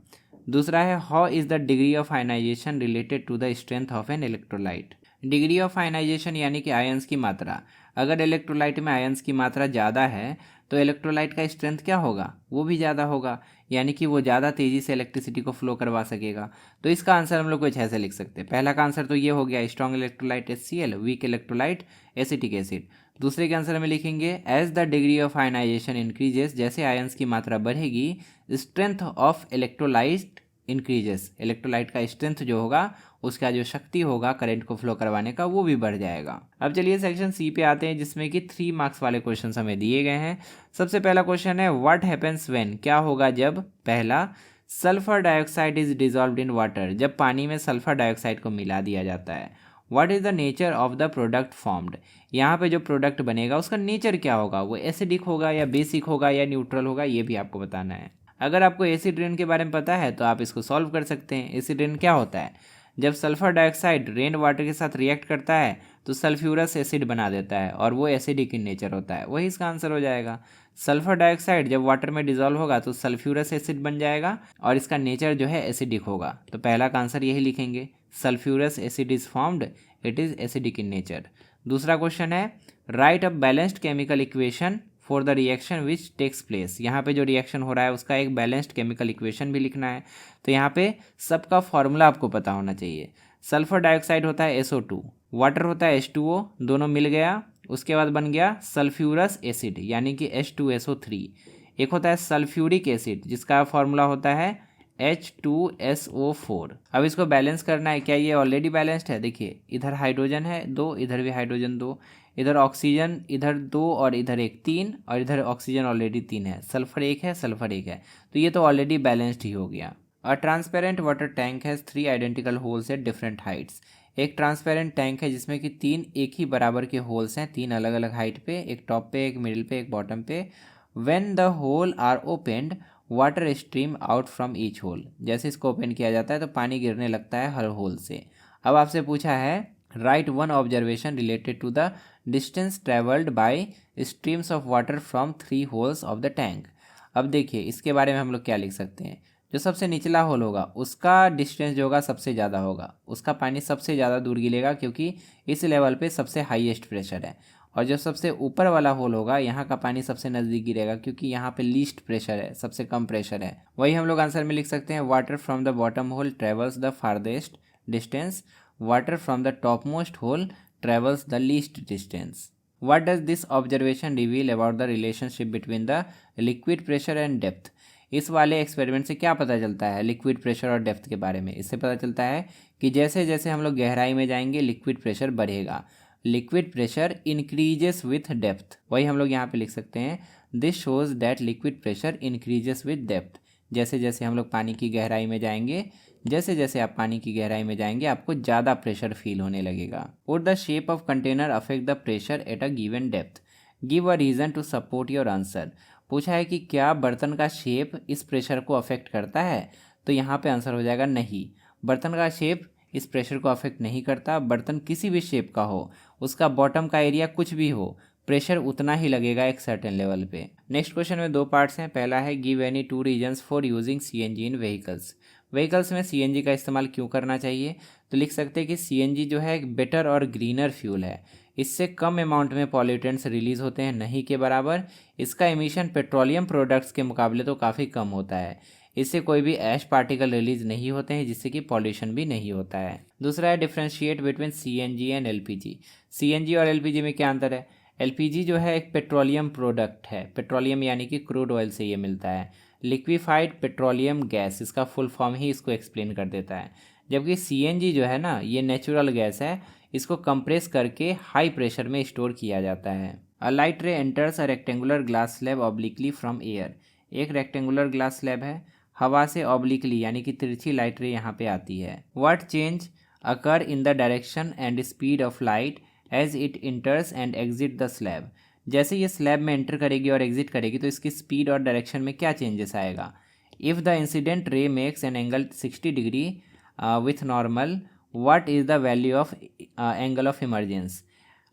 दूसरा है how is the degree of ionisation related to the strength of an electrolyte. Degree of ionisation यानी कि आयंस की मात्रा। अगर इलेक्ट्रोलाइट में आयंस की मात्रा ज़्यादा है तो इलेक्ट्रोलाइट का स्ट्रेंथ क्या होगा? वो भी ज़्यादा होगा, यानी कि वो ज़्यादा तेज़ी से इलेक्ट्रिसिटी को फ्लो करवा सकेगा। तो इसका आंसर हम लोग कुछ ऐसे लिख सकते हैं। पहला का आंसर तो ये हो गया strong electrolyte HCl, weak electrolyte acetic acid. दूसरे के आंसर में लिखेंगे as the degree of ionisation increases, जैसे आयंस की मात्रा बढ़ेगी strength of electrolyte increases, electrolyte का स्ट्रेंथ जो होगा, उसका जो शक्ति होगा करंट को फ्लो करवाने का, वो भी बढ़ जाएगा। अब चलिए सेक्शन सी पे आते हैं, जिसमें कि 3 मार्क्स वाले क्वेश्चन हमें दिए गए हैं। सबसे पहला क्वेश्चन है व्हाट हैपेंस व्हेन, क्या होगा जब, पहला sulphur dioxide is dissolved in water, जब पानी में सल्फर डाइऑक्साइड को मिला दिया जाता है। What is the nature of the product formed, यहाँ पे जो प्रोडक्ट बनेगा उसका नेचर क्या होगा, वो एसिडिक होगा या बेसिक होगा या न्यूट्रल होगा, ये भी आपको बताना है। अगर आपको एसिड रेन के बारे में पता है तो आप इसको सॉल्व कर सकते हैं। एसिड रेन क्या होता है? जब सल्फर डाइऑक्साइड रेन वाटर के साथ रिएक्ट करता है तो सल्फ्यूरस एसिड बना देता है, और वो एसिडिक इन नेचर होता है, वही इसका आंसर हो जाएगा। सल्फर डाइऑक्साइड जब वाटर में डिजॉल्व होगा तो सल्फ्यूरस एसिड बन जाएगा, और इसका नेचर जो है एसिडिक होगा। तो पहला का आंसर यही लिखेंगे, sulphurous acid is formed, it is acidic in nature. दूसरा क्वेश्चन है write a balanced chemical equation for the reaction which takes place, यहाँ पे जो रिएक्शन हो रहा है उसका एक बैलेंस्ड केमिकल इक्वेशन भी लिखना है। तो यहाँ पे सबका फॉर्मूला आपको पता होना चाहिए। सल्फर डाइऑक्साइड होता है SO2, वाटर होता है H2O, दोनों मिल गया, उसके बाद बन गया सल्फ्यूरस एसिड यानी कि H2SO3। एक होता है सल्फ्यूरिक एसिड जिसका फॉर्मूला होता है H2SO4। अब इसको बैलेंस करना है, क्या ये ऑलरेडी बैलेंस्ड है? देखिए इधर हाइड्रोजन है 2, इधर भी हाइड्रोजन 2, इधर ऑक्सीजन इधर 2 और इधर एक 3, और इधर ऑक्सीजन ऑलरेडी 3 है, सल्फर 1 है, सल्फर 1 है, तो ये तो ऑलरेडी बैलेंस्ड ही हो गया। A transparent water tank has 3 identical holes at different Heights. एक ट्रांसपेरेंट टैंक है जिसमें कि 3 एक ही बराबर के होल्स हैं, 3 अलग अलग हाइट पे, एक टॉप पे, एक मिडिल पे, एक बॉटम पे। When the hole are opened water stream out from each hole, जैसे इसको ओपन किया जाता है तो पानी गिरने लगता है हर होल से। अब आपसे पूछा है write one observation related to the distance travelled by streams of water from 3 holes of the tank. अब देखिए इसके बारे में हम लोग क्या लिख सकते हैं, जो सबसे निचला होल होगा उसका डिस्टेंस जो होगा सबसे ज़्यादा होगा, उसका पानी सबसे ज़्यादा दूर गिरेगा क्योंकि इस लेवल पे सबसे हाईएस्ट प्रेशर है। और जो सबसे ऊपर वाला होल होगा यहाँ का पानी सबसे नज़दीक गिरेगा क्योंकि यहाँ पे लीस्ट प्रेशर है, सबसे कम प्रेशर है। वही हम लोग आंसर में लिख सकते हैं water from the bottom hole travels the farthest distance, water from the top most hole travels the least distance. What does this observation reveal about the relationship between the liquid pressure and depth? इस वाले experiment से क्या पता चलता है liquid pressure और depth के बारे में? इससे पता चलता है कि जैसे जैसे हम लोग गहराई में जाएंगे लिक्विड प्रेशर बढ़ेगा, liquid pressure increases with depth. वही हम लोग यहाँ पे लिख सकते हैं this shows that liquid pressure increases with depth. जैसे जैसे हम लोग पानी की गहराई में जाएंगे, जैसे जैसे आप पानी की गहराई में जाएंगे आपको ज़्यादा प्रेशर फील होने लगेगा। Would the shape of container affect the pressure at a given depth? Give a reason to support your answer. पूछा है कि क्या बर्तन का शेप इस प्रेशर को अफेक्ट करता है, तो यहाँ पे आंसर हो जाएगा नहीं, बर्तन का शेप इस प्रेशर को अफेक्ट नहीं करता। बर्तन किसी भी शेप का हो, उसका बॉटम का एरिया कुछ भी हो, प्रेशर उतना ही लगेगा एक सर्टेन लेवल पे। नेक्स्ट क्वेश्चन में 2 पार्ट्स हैं। पहला है give any 2 reasons for using CNG in vehicles. Vehicles में CNG का इस्तेमाल क्यों करना चाहिए? तो लिख सकते हैं कि CNG जो है एक बेटर और ग्रीनर फ्यूल है, इससे कम अमाउंट में पॉल्यूटेंट्स रिलीज होते हैं, नहीं के बराबर। इसका एमिशन पेट्रोलियम प्रोडक्ट्स के मुकाबले तो काफ़ी कम होता है, इससे कोई भी ऐश पार्टिकल रिलीज नहीं होते हैं जिससे कि पॉल्यूशन भी नहीं होता है। दूसरा है differentiate between CNG and LPG। CNG और LPG में क्या अंतर है? एलपीजी जो है एक पेट्रोलियम प्रोडक्ट है, पेट्रोलियम यानी कि क्रूड ऑयल से ये मिलता है। लिक्विफाइड पेट्रोलियम गैस, इसका फुल फॉर्म ही इसको एक्सप्लेन कर देता है। जबकि सीएनजी जो है ना, ये नेचुरल गैस है, इसको कंप्रेस करके हाई प्रेशर में स्टोर किया जाता है। A light ray enters a rectangular glass slab obliquely from air. एक रेक्टेंगुलर ग्लास स्लैब है, हवा से ऑब्लिकली यानी कि तिरछी लाइट रे यहाँ पे आती है। What change occur in the direction and speed of light as it enters and exit the slab. जैसे ये स्लैब में एंटर करेगी और एग्जिट करेगी तो इसकी स्पीड और डायरेक्शन में क्या चेंजेस आएगा। If the incident ray makes an angle 60 degree with normal, what is the value of angle of emergence.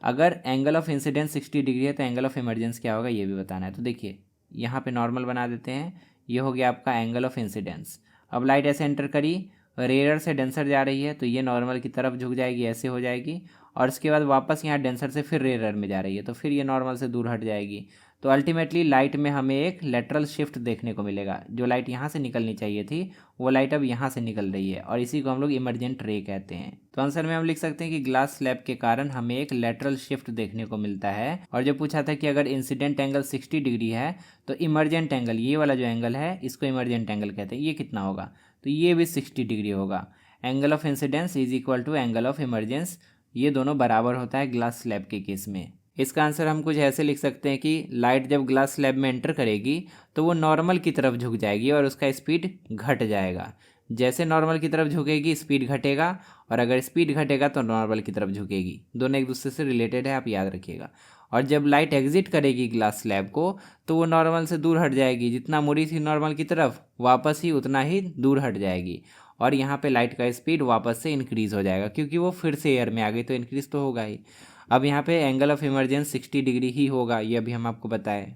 अगर एंगल ऑफ इंसिडेंस 60 डिग्री है तो एंगल ऑफ इमरजेंस क्या होगा ये भी बताना है। तो देखिए यहाँ पे नॉर्मल बना देते हैं, ये हो गया आपका एंगल ऑफ इंसिडेंस। अब लाइट ऐसे एंटर करी, रेयर से डेंसर जा रही है तो ये नॉर्मल की तरफ झुक जाएगी, ऐसे हो जाएगी, और उसके बाद वापस यहाँ डेंसर से फिर रेयर में जा रही है तो फिर ये नॉर्मल से दूर हट जाएगी। तो अल्टीमेटली लाइट में हमें एक लेटरल शिफ्ट देखने को मिलेगा। जो लाइट यहाँ से निकलनी चाहिए थी वो लाइट अब यहाँ से निकल रही है, और इसी को हम लोग इमरजेंट रे कहते हैं। तो आंसर में हम लिख सकते हैं कि ग्लास स्लैब के कारण हमें एक लेटरल शिफ्ट देखने को मिलता है। और जो पूछा था कि अगर इंसिडेंट एंगल 60 डिग्री है तो इमरजेंट एंगल, ये वाला जो एंगल है इसको इमरजेंट एंगल कहते हैं, ये कितना होगा, तो ये भी 60 डिग्री होगा। Angle of incidence is equal to angle of emergence, ये दोनों बराबर होता है ग्लास स्लैब के केस में। इसका आंसर हम कुछ ऐसे लिख सकते हैं कि लाइट जब ग्लास स्लैब में एंटर करेगी तो वो नॉर्मल की तरफ झुक जाएगी और उसका स्पीड घट जाएगा। जैसे नॉर्मल की तरफ झुकेगी स्पीड घटेगा, और अगर स्पीड घटेगा तो नॉर्मल की तरफ झुकेगी। दोनों एक दूसरे से रिलेटेड है, आप याद रखिएगा। और जब लाइट एग्जिट करेगी ग्लास स्लैब को तो वो नॉर्मल से दूर हट जाएगी, जितना मुड़ी थी नॉर्मल की तरफ वापस ही उतना ही दूर हट जाएगी, और यहाँ पे लाइट का स्पीड वापस से इंक्रीज़ हो जाएगा क्योंकि वो फिर से एयर में आ गई तो इंक्रीज़ तो होगा ही। अब यहाँ पे एंगल ऑफ इमरजेंस 60 डिग्री ही होगा, ये अभी हम आपको बताएं।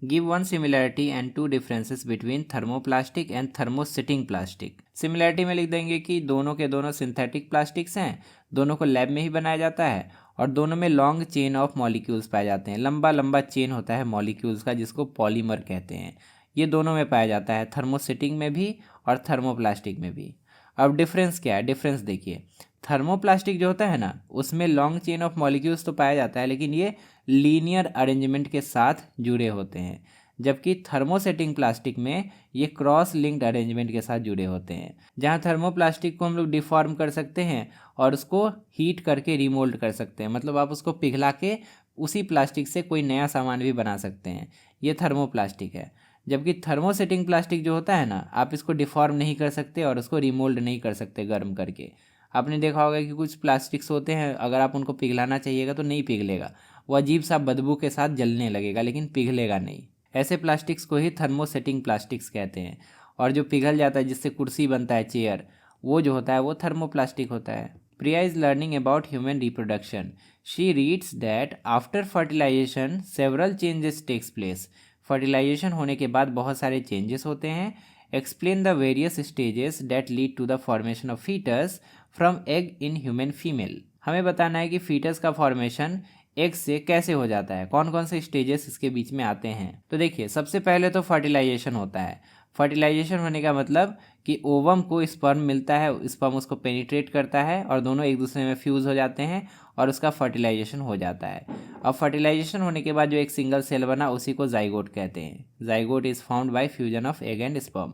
Give one similarity and two differences between thermoplastic and thermosetting plastic. Similarity में लिख देंगे कि दोनों के दोनों सिंथेटिक प्लास्टिक्स हैं, दोनों को लैब में ही बनाया जाता है, और दोनों में लॉन्ग चेन ऑफ मॉलिक्यूल्स पाए जाते हैं। लंबा लंबा चेन होता है मॉलिक्यूल्स का जिसको पॉलीमर कहते हैं। ये दोनों में पाया जाता है, थर्मोसिटिंग में भी और थर्मोप्लास्टिक में भी। अब डिफरेंस क्या है, डिफरेंस देखिए। थर्मोप्लास्टिक जो होता है ना उसमें लॉन्ग चेन ऑफ मॉलिक्यूल्स तो पाया जाता है लेकिन ये लीनियर अरेंजमेंट के साथ जुड़े होते हैं, जबकि थर्मोसेटिंग प्लास्टिक में ये क्रॉस लिंक्ड अरेंजमेंट के साथ जुड़े होते हैं। जहाँ थर्मोप्लास्टिक को हम लोग डिफॉर्म कर सकते हैं और उसको हीट करके रिमोल्ड कर सकते हैं, मतलब आप उसको पिघला के उसी प्लास्टिक से कोई नया सामान भी बना सकते हैं, ये थर्मोप्लास्टिक है। जबकि थर्मोसेटिंग प्लास्टिक जो होता है ना, आप इसको डिफॉर्म नहीं कर सकते और उसको रिमोल्ड नहीं कर सकते गर्म करके। आपने देखा होगा कि कुछ प्लास्टिक्स होते हैं अगर आप उनको पिघलाना चाहिएगा तो नहीं पिघलेगा, वो अजीब सा बदबू के साथ जलने लगेगा लेकिन पिघलेगा नहीं। ऐसे प्लास्टिक्स को ही थर्मोसेटिंग प्लास्टिक्स कहते हैं। और जो पिघल जाता है जिससे कुर्सी बनता है, चेयर, वो जो होता है वो थर्मोप्लास्टिक होता है। Priya is learning about human reproduction. She reads that after fertilization several changes takes place. Fertilization होने के बाद बहुत सारे चेंजेस होते हैं। Explain the various stages that lead to the formation of fetus from egg in human female. हमें बताना है कि फीटस का फॉर्मेशन एग से कैसे हो जाता है, कौन कौन से स्टेजेस इसके बीच में आते हैं। तो देखिए सबसे पहले तो फर्टिलाइजेशन होता है। फर्टिलाइजेशन होने का मतलब कि ओवम को स्पर्म मिलता है, स्पर्म उसको पेनिट्रेट करता है और दोनों एक दूसरे में फ्यूज़ हो जाते हैं और उसका फर्टिलाइजेशन हो जाता है। अब फर्टिलाइजेशन होने के बाद जो एक सिंगल सेल बना उसी को जाइगोट कहते हैं। Zygote is found by fusion of egg and sperm.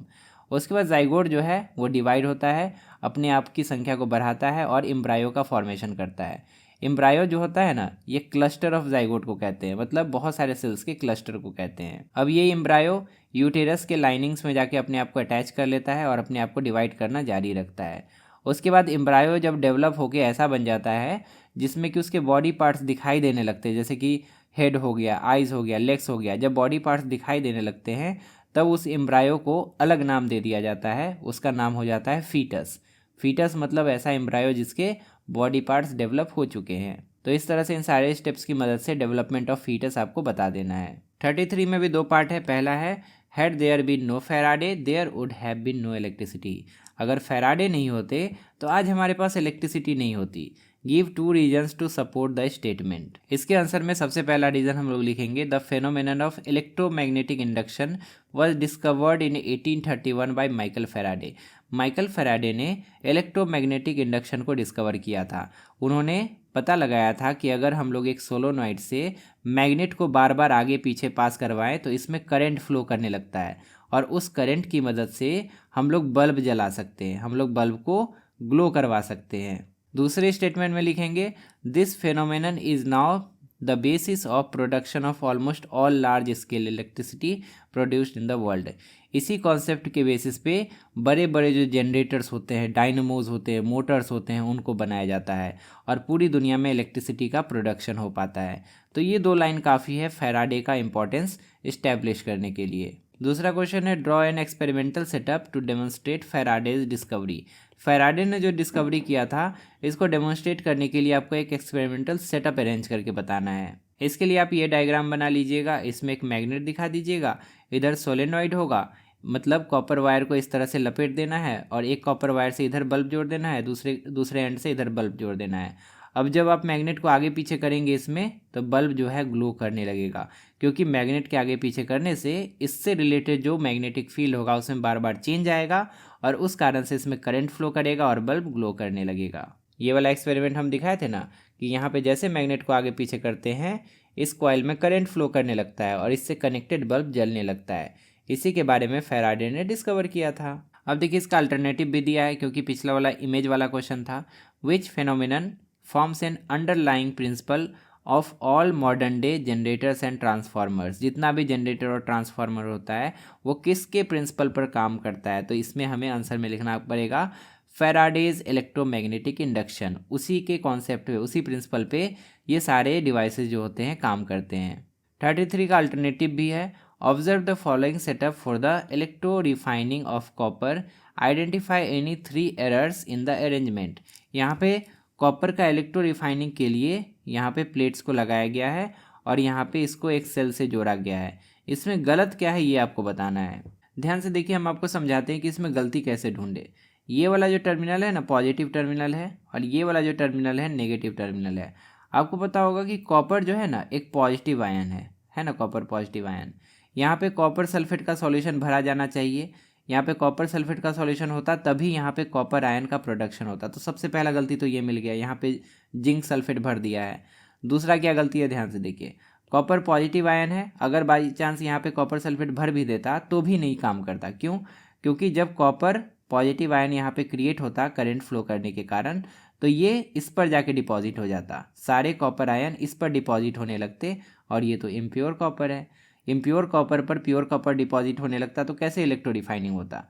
उसके बाद जाइगोट जो है वो डिवाइड होता है, अपने आप की संख्या को बढ़ाता है और एम्ब्रायो का फॉर्मेशन करता है। एम्ब्रायो जो होता है ना, ये क्लस्टर ऑफ जाइगोट को कहते हैं, मतलब बहुत सारे सेल्स के क्लस्टर को कहते हैं। अब ये एम्ब्रायो यूटेरस के लाइनिंग्स में जाके अपने आप को अटैच कर लेता है और अपने आप को डिवाइड करना जारी रखता है। उसके बाद एम्ब्रायो जब डेवलप होके ऐसा बन जाता है जिसमें कि उसके बॉडी पार्ट्स दिखाई देने लगते हैं, जैसे कि हेड हो गया, आइज़ हो गया, लेग्स हो गया। जब बॉडी पार्ट्स दिखाई देने लगते हैं तब उस एम्ब्रायो को अलग नाम दे दिया जाता है, उसका नाम हो जाता है फीटस। फीटस मतलब ऐसा एम्ब्रायो जिसके बॉडी पार्ट्स डेवलप हो चुके हैं। तो इस तरह से इन सारे स्टेप्स की मदद से डेवलपमेंट ऑफ फीटस आपको बता देना है। 33 में भी दो पार्ट है। पहला है had there been no Faraday there would have been no electricity. अगर फैराडे नहीं होते तो आज हमारे पास इलेक्ट्रिसिटी नहीं होती। Give 2 reasons to support the statement. इसके आंसर में सबसे पहला रीज़न हम लोग लिखेंगे the phenomenon of electromagnetic induction was discovered in 1831 by Michael Faraday. Michael Faraday ने इलेक्ट्रोमैग्नेटिक इंडक्शन को डिस्कवर किया था। उन्होंने पता लगाया था कि अगर हम लोग एक सोलोनॉइड से मैग्नेट को बार बार आगे पीछे पास करवाएं तो इसमें करंट फ्लो करने लगता है और उस करंट की मदद से हम लोग बल्ब जला सकते हैं, हम लोग बल्ब को ग्लो करवा सकते हैं। दूसरे स्टेटमेंट में लिखेंगे this phenomenon is now the basis of production of almost all large scale electricity produced in the world. इसी कॉन्सेप्ट के बेसिस पे बड़े बड़े जो जनरेटर्स होते हैं, डायनमोज होते हैं, मोटर्स होते हैं, उनको बनाया जाता है और पूरी दुनिया में इलेक्ट्रिसिटी का प्रोडक्शन हो पाता है। तो ये 2 लाइन काफ़ी है फैराडे का इंपॉर्टेंस इस्टेब्लिश करने के लिए। दूसरा क्वेश्चन है draw an experimental setup to demonstrate Faraday's discovery. Faraday ने जो डिस्कवरी किया था इसको डेमोन्स्ट्रेट करने के लिए आपको एक एक्सपेरिमेंटल सेटअप अरेंज करके बताना है। इसके लिए आप ये डायग्राम बना लीजिएगा, इसमें एक मैग्नेट दिखा दीजिएगा, इधर सोलेनॉइड होगा, मतलब कॉपर वायर को इस तरह से लपेट देना है और एक कॉपर वायर से इधर बल्ब जोड़ देना है, दूसरे एंड से इधर बल्ब जोड़ देना है। अब जब आप मैग्नेट को आगे पीछे करेंगे इसमें तो बल्ब जो है ग्लो करने लगेगा, क्योंकि मैग्नेट के आगे पीछे करने से इससे रिलेटेड जो मैग्नेटिक फील्ड होगा उसमें बार बार चेंज आएगा और उस कारण से इसमें करंट फ्लो करेगा और बल्ब ग्लो करने लगेगा। ये वाला एक्सपेरिमेंट हम दिखाए थे ना कि यहाँ पे जैसे मैग्नेट को आगे पीछे करते हैं इस कॉइल में करंट फ्लो करने लगता है और इससे कनेक्टेड बल्ब जलने लगता है। इसी के बारे में फैराडे ने डिस्कवर किया था। अब देखिए इसका अल्टरनेटिव भी दिया है, क्योंकि पिछला वाला इमेज वाला क्वेश्चन था। Which phenomenon forms an underlying principle of all modern day generators and transformers. जितना भी जनरेटर और ट्रांसफार्मर होता है वो किसके प्रिंसिपल पर काम करता है, तो इसमें हमें आंसर में लिखना पड़ेगा फैराडेज इलेक्ट्रोमैग्नेटिक इंडक्शन। उसी के कॉन्सेप्ट पे, उसी प्रिंसिपल पे ये सारे डिवाइसेस जो होते हैं काम करते हैं। 33 का अल्टरनेटिव भी है observe the following setup for the electro refining of copper, identify any 3 errors in the arrangement. यहाँ पे कॉपर का इलेक्ट्रो रिफाइनिंग के लिए यहाँ पे प्लेट्स को लगाया गया है और यहाँ पे इसको एक सेल से जोड़ा गया है। इसमें गलत क्या है ये आपको बताना है। ध्यान से देखिए, हम आपको समझाते हैं कि इसमें गलती कैसे ढूंढे। ये वाला जो टर्मिनल है ना पॉजिटिव टर्मिनल है और ये वाला जो टर्मिनल है नेगेटिव टर्मिनल है। आपको पता होगा कि कॉपर जो है ना एक पॉजिटिव आयन है ना, कॉपर पॉजिटिव आयन। यहाँ पे कॉपर सल्फेट का सॉल्यूशन भरा जाना चाहिए। यहाँ पे कॉपर सल्फेट का सॉल्यूशन होता तभी यहाँ पे कॉपर आयन का प्रोडक्शन होता। तो सबसे पहला गलती तो ये मिल गया, यहाँ पे जिंक सल्फेट भर दिया है। दूसरा क्या गलती है, ध्यान से देखिए, कॉपर पॉजिटिव आयन है, अगर बाई चांस यहाँ पे कॉपर सल्फेट भर भी देता तो भी नहीं काम करता। क्यों? क्योंकि जब कॉपर पॉजिटिव आयन यहाँ पे क्रिएट होता करंट फ्लो करने के कारण, तो ये इस पर जाके डिपॉजिट हो जाता, सारे कॉपर आयन इस पर डिपॉजिट होने लगते और ये तो इम्प्योर कॉपर है। इम्प्योर कॉपर पर प्योर कॉपर डिपॉजिट होने लगता तो कैसे इलेक्ट्रो रिफाइनिंग होता।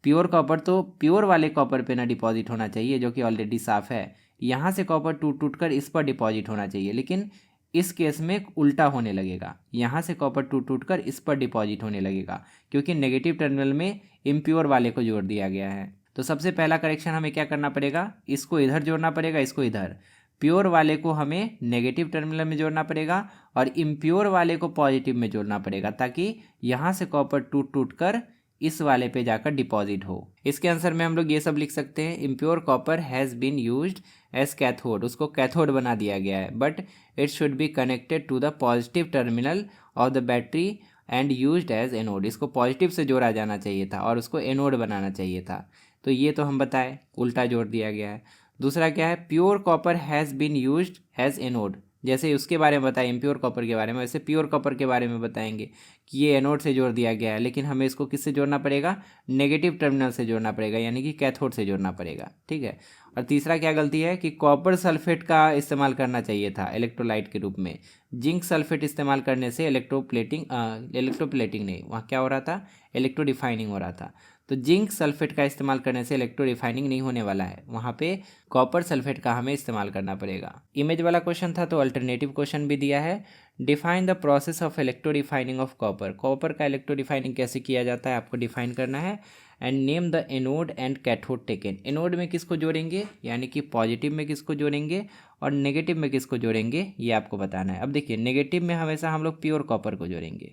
प्योर कॉपर तो प्योर वाले कॉपर पे ना डिपॉजिट होना चाहिए जो कि ऑलरेडी साफ है, यहाँ से कॉपर टूट टूट कर इस पर डिपॉजिट होना चाहिए। लेकिन इस केस में उल्टा होने लगेगा, यहाँ से कॉपर टूट टूट कर इस पर डिपॉजिट होने लगेगा, क्योंकि नेगेटिव टर्मिनल में इम्प्योर वाले को जोड़ दिया गया है। तो सबसे पहला करेक्शन हमें क्या करना पड़ेगा, इसको इधर जोड़ना पड़ेगा, इसको इधर। प्योर वाले को हमें नेगेटिव टर्मिनल में जोड़ना पड़ेगा और इम्प्योर वाले को पॉजिटिव में जोड़ना पड़ेगा, ताकि यहाँ से कॉपर टूट टूट कर इस वाले पे जाकर डिपॉजिट हो। इसके आंसर में हम लोग ये सब लिख सकते हैं, impure copper has been used as cathode, उसको कैथोड बना दिया गया है, but it should be connected to the positive terminal of the battery and used as anode. इसको पॉजिटिव से जोड़ा जाना चाहिए था और उसको एनोड बनाना चाहिए था। तो ये तो हम बताए, उल्टा जोड़ दिया गया है। दूसरा क्या है, pure copper has been used as anode, जैसे उसके बारे में बताया इम्प्योर कॉपर के बारे में, वैसे प्योर कॉपर के बारे में बताएंगे कि ये एनोड से जोड़ दिया गया है, लेकिन हमें इसको किससे जोड़ना पड़ेगा, नेगेटिव टर्मिनल से जोड़ना पड़ेगा, यानी कि कैथोड से जोड़ना पड़ेगा। ठीक है। और तीसरा क्या गलती है कि कॉपर सल्फेट का इस्तेमाल करना चाहिए था इलेक्ट्रोलाइट के रूप में। जिंक सल्फेट इस्तेमाल करने से इलेक्ट्रोप्लेटिंग नहीं, वहाँ क्या हो रहा था, इलेक्ट्रो रिफाइनिंग हो रहा था। तो जिंक सल्फेट का इस्तेमाल करने से इलेक्ट्रो रिफाइनिंग नहीं होने वाला है, वहाँ पे कॉपर सल्फेट का हमें इस्तेमाल करना पड़ेगा। इमेज वाला क्वेश्चन था तो अल्टरनेटिव क्वेश्चन भी दिया है, define the process of electro refining of copper. Copper का इलेक्ट्रो रिफाइनिंग कैसे किया जाता है आपको डिफाइन करना है। And name the anode and cathode taken. Anode में किसको जोड़ेंगे, यानी कि पॉजिटिव में किसको जोड़ेंगे और नेगेटिव में किसको जोड़ेंगे, ये आपको बताना है। अब देखिए, नेगेटिव में हमेशा हम लोग प्योर कॉपर को जोड़ेंगे,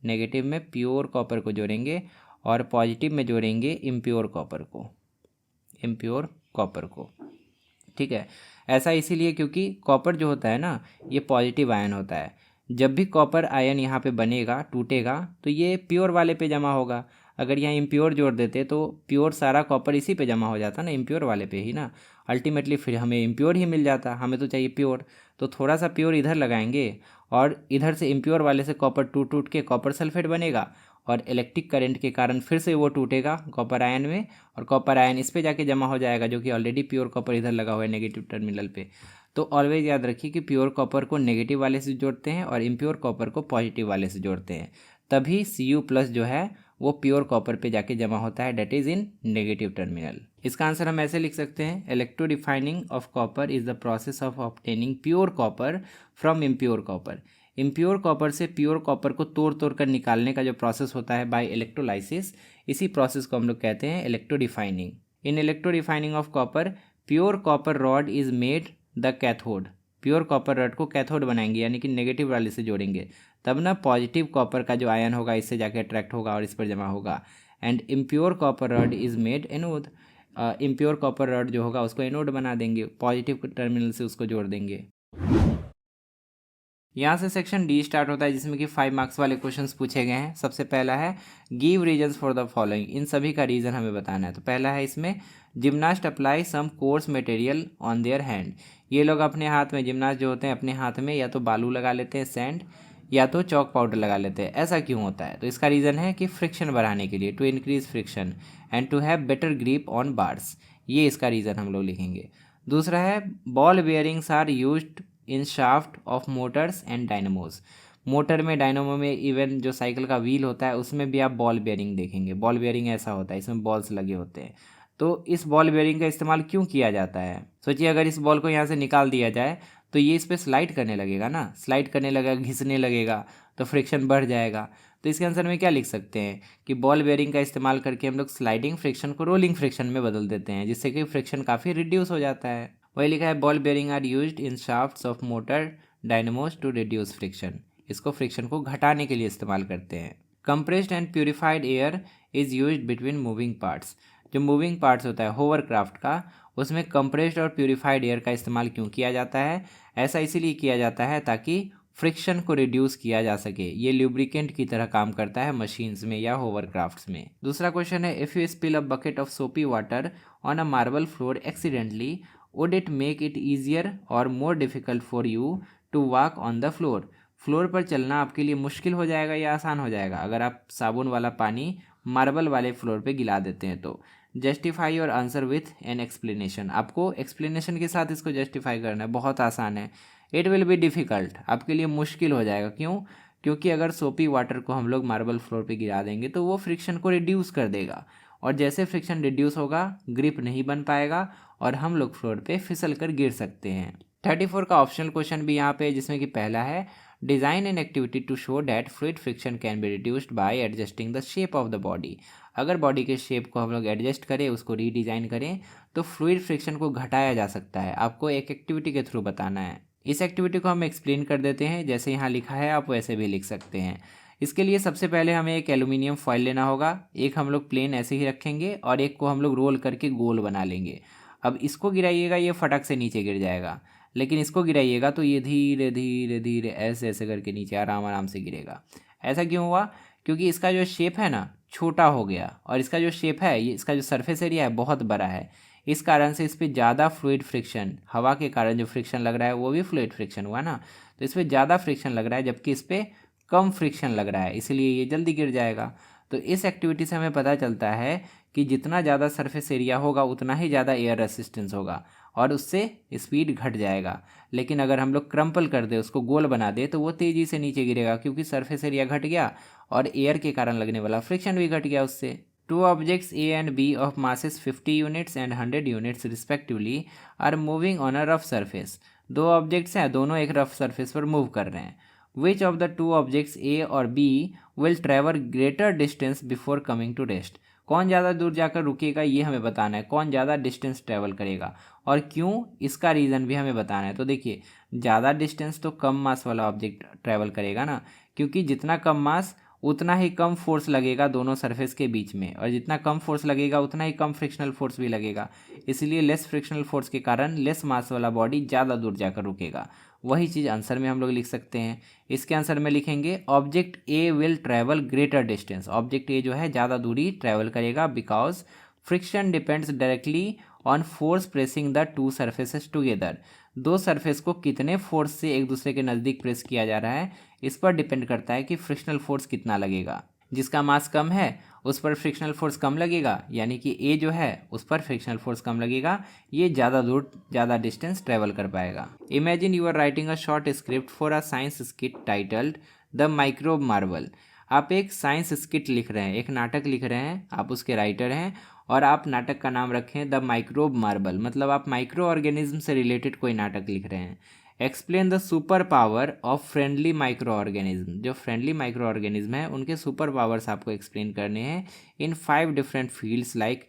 नेगेटिव में प्योर कॉपर को जोड़ेंगे और पॉजिटिव में जोड़ेंगे इम्प्योर कॉपर को, इम्प्योर कॉपर को। ठीक है। ऐसा इसीलिए क्योंकि कॉपर जो होता है ना ये पॉजिटिव आयन होता है, जब भी कॉपर आयन यहाँ पे बनेगा, टूटेगा, तो ये प्योर वाले पे जमा होगा। अगर यहाँ इम्प्योर जोड़ देते तो प्योर सारा कॉपर इसी पे जमा हो जाता ना, इम्प्योर वाले पे ही ना। अल्टीमेटली फिर हमें इम्प्योर ही मिल जाता, हमें तो चाहिए प्योर। तो थोड़ा सा प्योर इधर लगाएंगे और इधर से इम्प्योर वाले से कॉपर टूट टूट के कॉपर सल्फेट बनेगा और इलेक्ट्रिक करंट के कारण फिर से वो टूटेगा कॉपर आयन में, और कॉपर आयन इस पे जाके जमा हो जाएगा, जो कि ऑलरेडी प्योर कॉपर इधर लगा हुआ है नेगेटिव टर्मिनल पे। तो ऑलवेज याद रखिए कि प्योर कॉपर को नेगेटिव वाले से जोड़ते हैं और इम्प्योर कॉपर को पॉजिटिव वाले से जोड़ते हैं, तभी Cu+ जो है वो प्योर कॉपर पे जाके जमा होता है, that is in negative terminal. इसका आंसर हम ऐसे लिख सकते हैं, electro refining of copper is the process of obtaining pure copper from impure copper. Impure copper से प्योर कॉपर को तोड़ तोड़ कर निकालने का जो प्रोसेस होता है बाय इलेक्ट्रोलाइसिस, इसी प्रोसेस को हम लोग कहते हैं electro refining. In electro refining of copper, pure copper rod is made the cathode. Pure copper rod को कैथोड बनाएंगे, यानी कि नेगेटिव वाले से जोड़ेंगे, तब ना पॉजिटिव कॉपर का जो आयन होगा इससे जाके अट्रैक्ट होगा और इस पर जमा होगा। And impure copper rod is made anode. Impure copper rod जो होगा उसको एनोड बना देंगे, पॉजिटिव टर्मिनल से उसको जोड़ देंगे। यहाँ से सेक्शन डी स्टार्ट होता है, जिसमें कि 5 मार्क्स वाले क्वेश्चंस पूछे गए हैं। सबसे पहला है give reasons for the following. इन सभी का रीज़न हमें बताना है। तो पहला है इसमें gymnast apply some coarse material on their hand. ये लोग अपने हाथ में, जिम्नास्ट जो होते हैं अपने हाथ में या तो बालू लगा लेते हैं सैंड, या तो चौक पाउडर लगा लेते हैं। ऐसा क्यों होता है? तो इसका रीज़न है कि फ्रिक्शन बढ़ाने के लिए, to increase friction and to have better grip on bars. ये इसका रीज़न हम लोग लिखेंगे। दूसरा है ball bearings are used in shaft of motors and dynamos. Motor में, डायनमो में, इवन जो साइकिल का व्हील होता है उसमें भी आप बॉल बेयरिंग देखेंगे। बॉल बेयरिंग ऐसा होता है, इसमें बॉल्स लगे होते हैं। तो इस बॉल बेयरिंग का इस्तेमाल क्यों किया जाता है? सोचिए अगर इस बॉल को यहाँ से निकाल दिया जाए तो ये इस पर स्लाइड करने लगेगा ना, स्लाइड करने लगेगा, घिसने लगेगा, तो फ्रिक्शन बढ़ जाएगा। तो इसके आंसर में क्या लिख सकते हैं कि बॉल बेयरिंग का इस्तेमाल करके हम लोग स्लाइडिंग फ्रिक्शन को रोलिंग फ्रिक्शन में बदल देते हैं, जिससे कि फ्रिक्शन काफ़ी रिड्यूस हो जाता है। वही लिखा है ball bearing are used in shafts of motor dynamos to reduce friction. इसको फ्रिक्शन को घटाने के लिए इस्तेमाल करते हैं। Compressed and purified air is used between moving parts. जो मूविंग पार्ट्स होता है होवरक्राफ्ट का, उसमें कंप्रेस्ड और प्यूरिफाइड एयर का इस्तेमाल क्यों किया जाता है? ऐसा इसीलिए किया जाता है ताकि फ्रिक्शन को रिड्यूस किया जा सके। ये ल्यूब्रिकेंट की तरह काम करता है मशीन्स में या होवरक्राफ्ट्स में। दूसरा क्वेश्चन है if you spill a bucket of soapy water on a marble floor accidentally, would it make it easier और more difficult for you to walk on the floor. Floor पर चलना आपके लिए मुश्किल हो जाएगा या आसान हो जाएगा अगर आप साबुन वाला पानी मार्बल वाले फ्लोर पे गिला देते हैं तो? Justify your answer with an explanation. आपको एक्सप्लेनेशन के साथ इसको जस्टिफाई करना है। बहुत आसान है। इट विल बी डिफ़िकल्ट, आपके लिए मुश्किल हो जाएगा। क्यों? क्योंकि अगर सोपी वाटर को हम लोग मार्बल फ्लोर पे गिरा देंगे तो वो फ्रिक्शन को रिड्यूस कर देगा, और जैसे फ्रिक्शन रिड्यूस होगा ग्रिप नहीं बन पाएगा और हम लोग फ्लोर पे फिसल कर गिर सकते हैं। 34 का ऑप्शनल क्वेश्चन भी यहाँ पे, जिसमें कि पहला है design an activity to show that fluid friction can be reduced by adjusting the shape of the body. अगर बॉडी के शेप को हम लोग एडजस्ट करें, उसको रीडिज़ाइन करें, तो फ्लूइड फ्रिक्शन को घटाया जा सकता है। आपको एक एक्टिविटी के थ्रू बताना है। इस एक्टिविटी को हम एक्सप्लेन कर देते हैं, जैसे यहाँ लिखा है आप वैसे भी लिख सकते हैं। इसके लिए सबसे पहले हमें एक एल्यूमिनियम फॉइल लेना होगा। एक हम लोग प्लेन ऐसे ही रखेंगे और एक को हम लोग रोल करके गोल बना लेंगे। अब इसको गिराइएगा, ये फटक से नीचे गिर जाएगा, लेकिन इसको गिराइएगा तो ये धीरे धीरे धीरे ऐसे ऐसे करके नीचे आराम आराम से गिरेगा। ऐसा क्यों हुआ? क्योंकि इसका जो शेप है ना छोटा हो गया, और इसका जो शेप है, ये इसका जो सरफेस एरिया है बहुत बड़ा है। इस कारण से इस पर ज़्यादा फ्लूइड फ्रिक्शन, हवा के कारण जो फ्रिक्शन लग रहा है वो भी फ्लूइड फ्रिक्शन हुआ ना, तो इस पर ज़्यादा फ्रिक्शन लग रहा है, जबकि इस पर कम फ्रिक्शन लग रहा है, इसीलिए ये जल्दी गिर जाएगा। तो इस एक्टिविटी से हमें पता चलता है कि जितना ज़्यादा सरफेस एरिया होगा उतना ही ज़्यादा एयर रेसिस्टेंस होगा और उससे स्पीड घट जाएगा। लेकिन अगर हम लोग क्रम्पल कर दे, उसको गोल बना दे, तो वो तेज़ी से नीचे गिरेगा, क्योंकि सरफेस एरिया घट गया और एयर के कारण लगने वाला फ्रिक्शन भी घट गया उससे। Two objects A and B of masses 50 units and 100 units respectively are moving on a rough surface. दो ऑब्जेक्ट्स हैं, दोनों एक रफ सरफेस पर मूव कर रहे हैं। Which of the two objects A और B will travel greater distance before coming to rest. कौन ज़्यादा दूर जाकर रुकेगा ये हमें बताना है, कौन ज़्यादा डिस्टेंस ट्रैवल करेगा और क्यों, इसका रीज़न भी हमें बताना है। तो देखिए, ज़्यादा डिस्टेंस तो कम मास वाला ऑब्जेक्ट ट्रैवल करेगा ना, क्योंकि जितना कम मास उतना ही कम फोर्स लगेगा दोनों सरफेस के बीच में, और जितना कम फोर्स लगेगा उतना ही कम फ्रिक्शनल फोर्स भी लगेगा। इसलिए लेस फ्रिक्शनल फोर्स के कारण लेस मास वाला बॉडी ज़्यादा दूर जाकर रुकेगा। वही चीज़ आंसर में हम लोग लिख सकते हैं। इसके आंसर में लिखेंगे object A will travel greater distance. Object A जो है ज़्यादा दूरी ट्रैवल करेगा because friction depends directly on force pressing the two surfaces together. दो सरफेस को कितने फोर्स से एक दूसरे के नज़दीक प्रेस किया जा रहा है इस पर डिपेंड करता है कि फ्रिक्शनल फोर्स कितना लगेगा। जिसका मास कम है उस पर फ्रिक्शनल फोर्स कम लगेगा, यानी कि ए जो है उस पर फ्रिक्शनल फोर्स कम लगेगा, ये ज़्यादा दूर ज़्यादा डिस्टेंस ट्रेवल कर पाएगा। Imagine you are writing a short script for a science skit titled the microbe marvel. आप एक साइंस स्किट लिख रहे हैं, एक नाटक लिख रहे हैं, आप उसके राइटर हैं और आप नाटक का नाम रखें द माइक्रोब मार्बल, मतलब आप माइक्रो ऑर्गेनिज्म से रिलेटेड कोई नाटक लिख रहे हैं। Explain the super power of friendly micro organism. जो फ्रेंडली माइक्रो ऑर्गेनिज्म है उनके सुपर पावर्स आपको एक्सप्लेन करने हैं इन 5 डिफरेंट फील्ड्स लाइक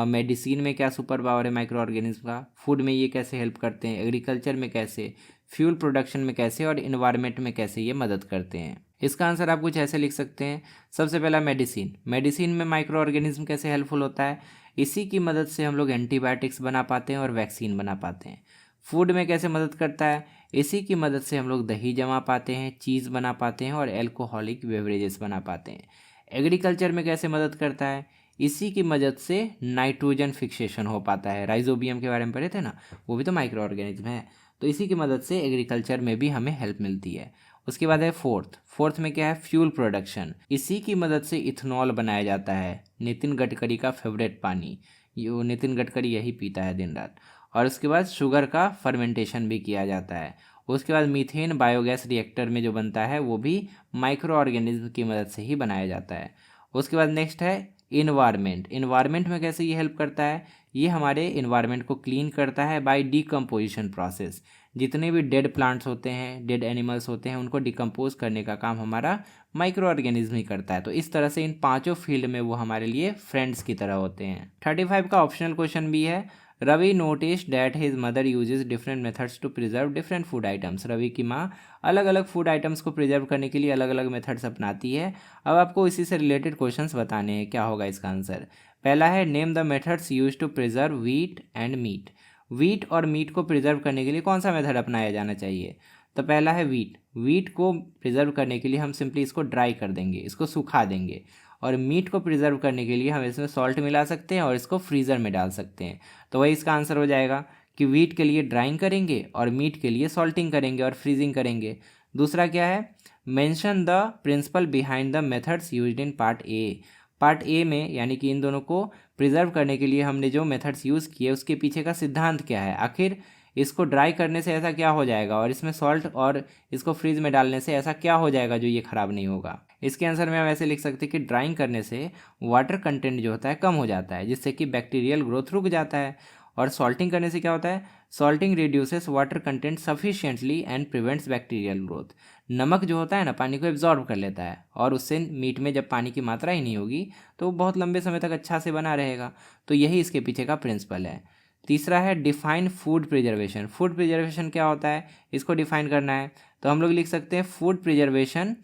मेडिसिन में क्या सुपर पावर है माइक्रो ऑर्गेनिज्म का, फूड में ये कैसे हेल्प करते हैं, एग्रीकल्चर में कैसे, फ्यूल प्रोडक्शन में कैसे और इन्वायरमेंट में कैसे ये मदद करते हैं। इसका आंसर आप कुछ ऐसे लिख सकते हैं। सबसे पहला मेडिसिन, मेडिसिन में माइक्रो ऑर्गेनिज्म कैसे हेल्पफुल होता है, इसी की मदद से हम लोग एंटीबायोटिक्स बना पाते हैं और वैक्सीन बना पाते हैं। फूड में कैसे मदद करता है, इसी की मदद से हम लोग दही जमा पाते हैं, चीज़ बना पाते हैं और एल्कोहलिक बेवरेजेस बना पाते हैं। एग्रीकल्चर में कैसे मदद करता है, इसी की मदद से नाइट्रोजन फिक्सेशन हो पाता है। राइजोबियम के बारे में पढ़े थे ना, वो भी तो माइक्रो ऑर्गेनिज्म है, तो इसी की मदद से एग्रीकल्चर में भी हमें हेल्प मिलती है। उसके बाद है फोर्थ में क्या है, फ्यूल प्रोडक्शन, इसी की मदद से इथेनॉल बनाया जाता है। नितिन गडकरी का फेवरेट पानी, ये नितिन गडकरी यही पीता है दिन रात। और उसके बाद शुगर का फर्मेंटेशन भी किया जाता है। उसके बाद मीथेन बायोगैस रिएक्टर में जो बनता है वो भी माइक्रो ऑर्गेनिज्म की मदद से ही बनाया जाता है। उसके बाद नेक्स्ट है इन्वायरमेंट। इन्वायरमेंट में कैसे ये हेल्प करता है, ये हमारे इन्वायरमेंट को क्लीन करता है बाय डिकम्पोजिशन प्रोसेस। जितने भी डेड प्लांट्स होते हैं, डेड एनिमल्स होते हैं, उनको डिकम्पोज करने का काम हमारा माइक्रो ऑर्गेनिज्म ही करता है। तो इस तरह से इन पांचों फील्ड में वो हमारे लिए फ्रेंड्स की तरह होते हैं। 35 का ऑप्शनल क्वेश्चन भी है। Ravi notice that his mother uses different methods to preserve different food items. Ravi की माँ अलग अलग फूड आइटम्स को प्रिजर्व करने के लिए अलग अलग मेथड्स अपनाती है। अब आपको इसी से रिलेटेड क्वेश्चंस बताने हैं, क्या होगा इसका आंसर। पहला है name the methods use to preserve wheat and meat. Wheat और मीट को प्रिजर्व करने के लिए कौन सा मेथड अपनाया जाना चाहिए। तो पहला है व्हीट को प्रिजर्व करने के लिए हम सिंपली इसको ड्राई कर देंगे, इसको सुखा देंगे। और मीट को प्रिजर्व करने के लिए हम इसमें सॉल्ट मिला सकते हैं और इसको फ्रीज़र में डाल सकते हैं। तो वही इसका आंसर हो जाएगा कि व्हीट के लिए ड्राइंग करेंगे और मीट के लिए सॉल्टिंग करेंगे और फ्रीजिंग करेंगे। दूसरा क्या है, mention the principle behind the methods used in part A. Part A में यानी कि इन दोनों को प्रिजर्व करने के लिए हमने जो मेथड्स यूज़ किए उसके पीछे का सिद्धांत क्या है। आखिर इसको ड्राई करने से ऐसा क्या हो जाएगा और इसमें सॉल्ट और इसको फ्रीज में डालने से ऐसा क्या हो जाएगा जो ये ख़राब नहीं होगा। इसके आंसर में हम ऐसे लिख सकते हैं कि ड्राइंग करने से वाटर कंटेंट जो होता है कम हो जाता है, जिससे कि बैक्टीरियल ग्रोथ रुक जाता है। और सॉल्टिंग करने से क्या होता है, salting reduces water content sufficiently and prevents bacterial growth. नमक जो होता है ना पानी को एब्जॉर्ब कर लेता है और उससे मीट में जब पानी की मात्रा ही नहीं होगी तो वो बहुत लंबे समय तक अच्छा से बना रहेगा। तो यही इसके पीछे का प्रिंसिपल है। तीसरा है define food preservation. Food preservation क्या होता है, इसको डिफाइन करना है। तो हम लोग लिख सकते हैं food preservation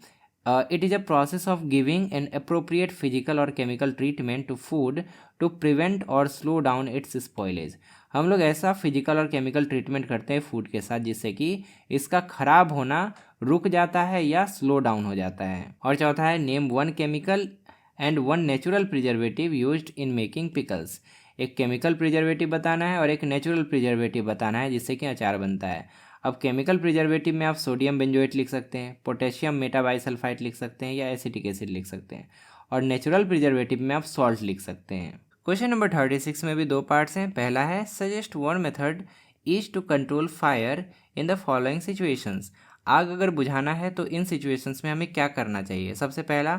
it is a process of giving an appropriate physical और chemical treatment to food to prevent और स्लो डाउन इट्स स्पॉइलेज। हम लोग ऐसा फिजिकल और केमिकल ट्रीटमेंट करते हैं फूड के साथ जिससे कि इसका खराब होना रुक जाता है या स्लो डाउन हो जाता है। और चौथा है name one chemical and one natural preservative used in making pickles. एक केमिकल प्रिजर्वेटिव बताना है और एक नेचुरल प्रिजर्वेटिव बताना है जिससे कि अचार बनता है। अब केमिकल प्रिजर्वेटिव में आप सोडियम बेंजोएट लिख सकते हैं, पोटेशियम मेटाबाइसल्फाइड लिख सकते हैं या एसिटिक एसिड लिख सकते हैं। और नेचुरल प्रिजर्वेटिव में आप सॉल्ट लिख सकते हैं। क्वेश्चन नंबर 36 में भी दो पार्ट्स हैं। पहला है suggest one method is to control fire in the following situations. आग अगर बुझाना है तो इन सिचुएशंस में हमें क्या करना चाहिए। सबसे पहला,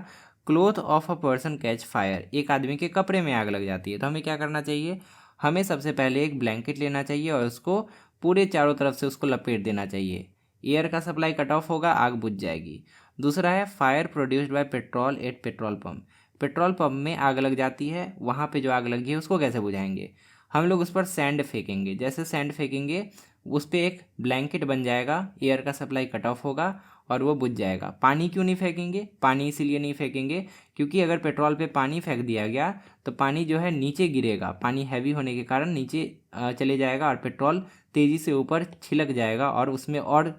cloth of a person catch fire. एक आदमी के कपड़े में आग लग जाती है तो हमें क्या करना चाहिए, हमें सबसे पहले एक ब्लैंकेट लेना चाहिए और उसको पूरे चारों तरफ से उसको लपेट देना चाहिए। एयर का सप्लाई कट ऑफ होगा, आग बुझ जाएगी। दूसरा है fire produced by petrol at petrol pump. Petrol pump में आग लग जाती है, वहाँ पे जो आग लगी है उसको कैसे बुझाएंगे, हम लोग उस पर सैंड फेंकेंगे। जैसे सैंड फेंकेंगे उस पर एक ब्लैंकेट बन जाएगा, एयर का सप्लाई कट ऑफ होगा और वो बुझ जाएगा। पानी क्यों नहीं फेंकेंगे, पानी इसीलिए नहीं फेंकेंगे क्योंकि अगर पेट्रोल पे पानी फेंक दिया गया तो पानी जो है नीचे गिरेगा, पानी हैवी होने के कारण नीचे चले जाएगा और पेट्रोल तेज़ी से ऊपर छिलक जाएगा और उसमें और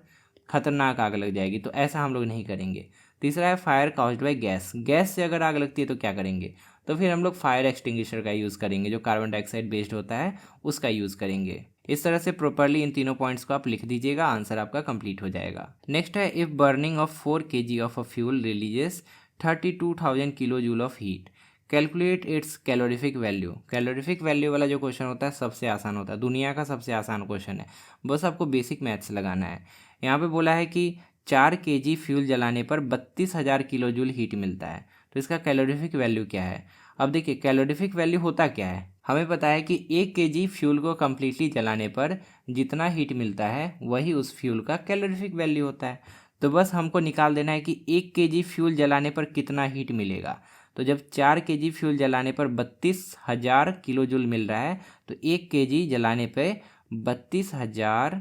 खतरनाक आग लग जाएगी, तो ऐसा हम लोग नहीं करेंगे। तीसरा है fire caused by gas, gas से अगर आग लगती है तो क्या करेंगे, तो फिर हम लोग फायर एक्सटिंग्विशर का यूज़ करेंगे, जो कार्बन डाइऑक्साइड बेस्ड होता है उसका यूज़ करेंगे। इस तरह से प्रॉपरली इन तीनों पॉइंट्स को आप लिख दीजिएगा, आंसर आपका कंप्लीट हो जाएगा। नेक्स्ट है if burning of 4 kg of a fuel releases 32,000 kilo joule of heat, calculate its calorific value. Calorific value वाला जो क्वेश्चन होता है सबसे आसान होता है, दुनिया का सबसे आसान क्वेश्चन है, बस आपको बेसिक मैथ्स लगाना है। यहाँ पे बोला है कि 4 kg फ्यूल जलाने पर 32,000 किलो जूल हीट मिलता है, तो इसका कैलोरीफिक वैल्यू क्या है। अब देखिए कैलोरीफिक वैल्यू होता क्या है, हमें पता है कि 1 kg फ्यूल को कम्प्लीटली जलाने पर जितना हीट मिलता है वही उस फ्यूल का कैलोरीफिक वैल्यू होता है। तो बस हमको निकाल देना है कि 1 kg फ्यूल जलाने पर कितना हीट मिलेगा। तो जब 4 kg फ्यूल जलाने पर 32,000 किलो जूल मिल रहा है, तो 1 kg जलाने पे 32,000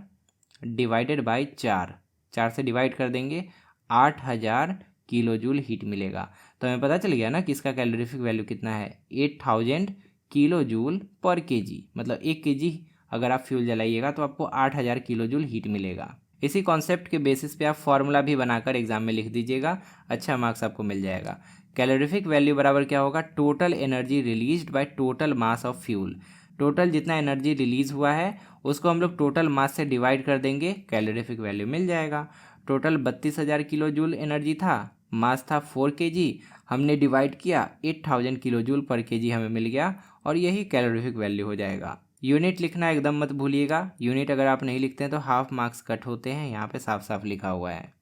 डिवाइडेड बाई 4 से डिवाइड कर देंगे, 8,000 किलो जूल हीट मिलेगा। तो हमें पता चल गया ना कि इसका कैलोरीफिक वैल्यू कितना है, 8,000 किलो जूल पर केजी, मतलब 1 kg अगर आप फ्यूल जलाइएगा तो आपको 8,000 किलो जूल हीट मिलेगा। इसी कॉन्सेप्ट के बेसिस पे आप फॉर्मूला भी बनाकर एग्जाम में लिख दीजिएगा, अच्छा मार्क्स आपको मिल जाएगा। कैलोरीफिक वैल्यू बराबर क्या होगा, total energy released by total mass of fuel. Total जितना एनर्जी रिलीज हुआ है उसको हम लोग टोटल मास से डिवाइड कर देंगे, कैलोरीफिक वैल्यू मिल जाएगा। टोटल 32,000 किलो जूल एनर्जी था, मास था 4 kg, हमने डिवाइड किया 8,000 किलो जूल पर केजी हमें मिल गया, और यही कैलोरीफिक वैल्यू हो जाएगा। यूनिट लिखना एकदम मत भूलिएगा, यूनिट अगर आप नहीं लिखते हैं तो हाफ मार्क्स कट होते हैं, यहाँ पे साफ साफ लिखा हुआ है।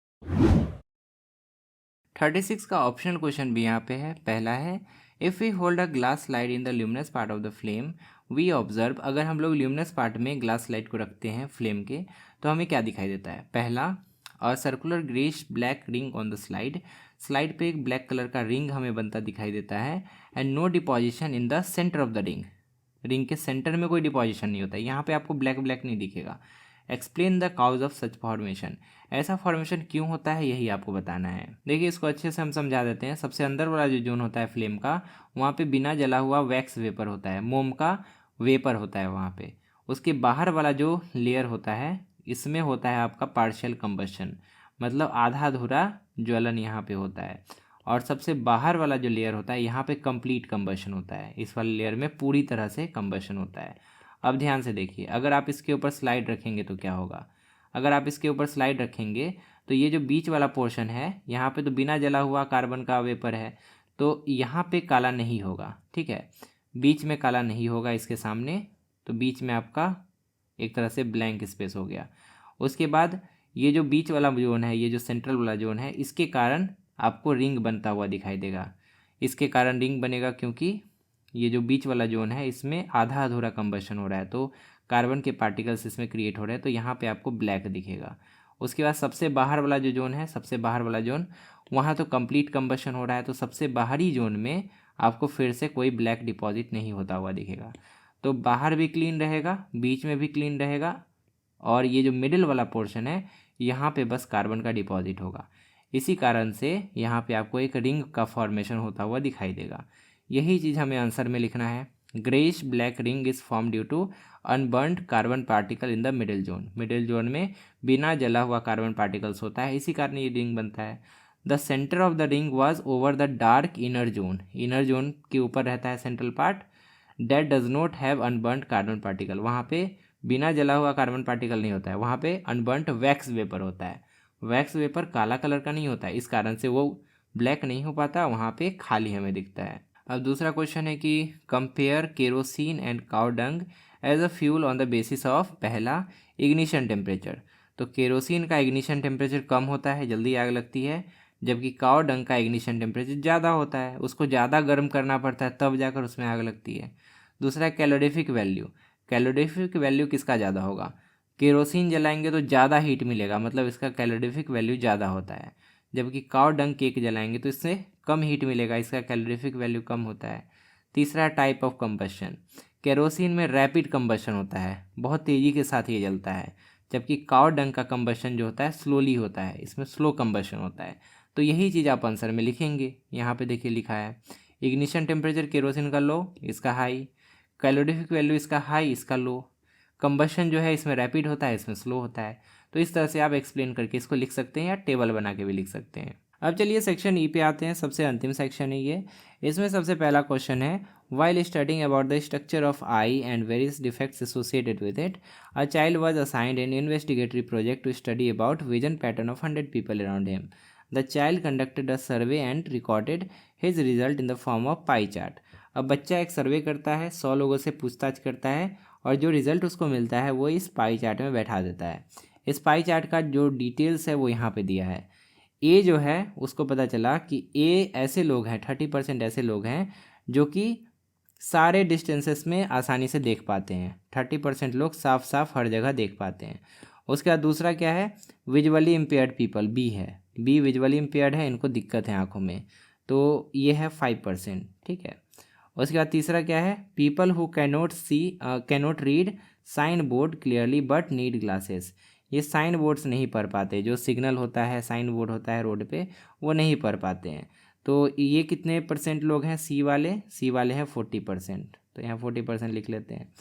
36 का ऑप्शनल क्वेश्चन भी यहाँ पे है। पहला है if we hold a glass slide in the luminous part of the flame we observe, अगर हम लोग ल्यूमिनस पार्ट में ग्लास स्लाइड को रखते हैं फ्लेम के, तो हमें क्या दिखाई देता है। पहला, और circular greyish black ring on the slide, slide पे एक ब्लैक कलर का रिंग हमें बनता दिखाई देता है, and no deposition in the centre of the ring, ring के सेंटर में कोई डिपोजिशन नहीं होता है, यहाँ पे आपको ब्लैक ब्लैक नहीं दिखेगा। Explain the cause of such formation, ऐसा फॉर्मेशन क्यों होता है यही आपको बताना है। देखिए इसको अच्छे से हम समझा देते हैं। सबसे अंदर वाला जो जोन होता है फ्लेम का, वहाँ पे बिना जला हुआ वैक्स वेपर होता है, मोम का वेपर होता है वहाँ पे। उसके बाहर वाला जो लेयर होता है इसमें होता है आपका पार्शियल कंबशन, मतलब आधा अधूरा ज्वलन यहाँ पे होता है। और सबसे बाहर वाला जो लेयर होता है यहाँ पे कंप्लीट कंबशन होता है, इस वाले लेयर में पूरी तरह से कंबशन होता है। अब ध्यान से देखिए, अगर आप इसके ऊपर स्लाइड रखेंगे तो क्या होगा, अगर आप इसके ऊपर स्लाइड रखेंगे तो ये जो बीच वाला पोर्शन है यहाँ पे तो बिना जला हुआ कार्बन का वेपर है, तो यहाँ पे काला नहीं होगा, ठीक है, बीच में काला नहीं होगा इसके सामने, तो बीच में आपका एक तरह से ब्लैंक स्पेस हो गया। उसके बाद ये जो बीच वाला जोन है, ये जो सेंट्रल वाला जोन है, इसके कारण आपको रिंग बनता हुआ दिखाई देगा। इसके कारण रिंग बनेगा क्योंकि ये जो बीच वाला जोन है इसमें आधा अधूरा कंबशन हो रहा है, तो कार्बन के पार्टिकल्स इसमें क्रिएट हो रहे हैं, तो यहाँ पे आपको ब्लैक दिखेगा। उसके बाद सबसे बाहर वाला जो जोन है, सबसे बाहर वाला जोन, वहाँ तो कंप्लीट कंबशन हो रहा है, तो सबसे बाहरी जोन में आपको फिर से कोई ब्लैक डिपॉजिट नहीं होता हुआ दिखेगा। तो बाहर भी क्लीन रहेगा, बीच में भी क्लीन रहेगा, और ये जो मिडिल वाला पोर्शन है यहाँ पे बस कार्बन का डिपॉजिट होगा। इसी कारण से यहाँ पे आपको एक रिंग का फॉर्मेशन होता हुआ दिखाई देगा। यही चीज़ हमें आंसर में लिखना है। Greyish black ring is form due to unburned carbon particle in the middle zone, middle zone में बिना जला हुआ कार्बन पार्टिकल्स होता है, इसी कारण ये रिंग बनता है। The centre of the ring was over the dark inner zone, inner zone के ऊपर रहता है central part, date does not have unburned carbon particle, वहाँ पे बिना जला हुआ कार्बन पार्टिकल नहीं होता है, वहाँ पे अनबर्न्ड वैक्स वेपर होता है। वैक्स वेपर काला कलर का नहीं होता है, इस कारण से वो ब्लैक नहीं हो पाता, वहाँ पे खाली हमें दिखता है। अब दूसरा क्वेश्चन है कि compare kerosene and cow dung as a fuel on the basis of, पहला इग्निशन टेम्परेचर, तो केरोसिन का इग्निशन टेम्परेचर कम होता है, जल्दी आग लगती है, जबकि काउ डंग का इग्निशन टेम्परेचर ज़्यादा होता है, उसको ज़्यादा गर्म करना पड़ता है तब जाकर उसमें आग लगती है। दूसरा कैलोरीफिक वैल्यू, कैलोरीफिक वैल्यू किसका ज़्यादा होगा, केरोसिन जलाएंगे तो ज़्यादा हीट मिलेगा, मतलब इसका कैलोरीफिक वैल्यू ज़्यादा होता है, जबकि काउ डंग केक जलाएंगे तो इससे कम हीट मिलेगा, इसका कैलोरीफिक वैल्यू कम होता है। तीसरा टाइप ऑफ कंबशन, केरोसिन में रैपिड कंबशन होता है, बहुत तेज़ी के साथ ये जलता है, जबकि काउ डंग का कंबशन जो होता है स्लोली होता है, इसमें स्लो कंबशन होता है। तो यही चीज़ आप आंसर में लिखेंगे। यहाँ पे देखिए लिखा है इग्निशन टेम्परेचर केरोसिन का लो, इसका हाई, कैलोरीफिक वैल्यू इसका हाई, इसका लो, कंबशन जो है इसमें रैपिड होता है, इसमें स्लो होता है। तो इस तरह से आप एक्सप्लेन करके इसको लिख सकते हैं या टेबल बना के भी लिख सकते हैं। अब चलिए सेक्शन ई पे आते हैं, सबसे अंतिम सेक्शन है ये। इसमें सबसे पहला क्वेश्चन है, while studying about the structure of eye and various defects associated with it, a child was assigned an investigatory project to study about vision pattern of 100 people around him. The child conducted a survey and recorded his result in the form of pie chart. अब बच्चा एक सर्वे करता है, 100 लोगों से पूछताछ करता है और जो रिजल्ट उसको मिलता है वो इस पाई चार्ट में बैठा देता है। इस पाई चार्ट का जो डिटेल्स है वो यहाँ पे दिया है। ए जो है उसको पता चला कि ए ऐसे लोग हैं, 30% ऐसे लोग हैं जो कि सारे डिस्टेंसेस में आसानी से देख पाते हैं। 30% लोग साफ साफ हर जगह देख पाते हैं। उसके बाद दूसरा क्या है, विजुअली इम्पेयर्ड पीपल, बी है। बी विजुअली इम्पेयर्ड है, इनको दिक्कत है आँखों में, तो ये है 5%, ठीक है। उसके बाद तीसरा क्या है, people who cannot read sign board clearly but need glasses. ये साइन बोर्ड्स नहीं पढ़ पाते, जो सिग्नल होता है, साइन बोर्ड होता है रोड पे, वो नहीं पढ़ पाते हैं। तो ये कितने परसेंट लोग हैं, सी वाले हैं 40%, तो यहाँ 40% लिख लेते हैं।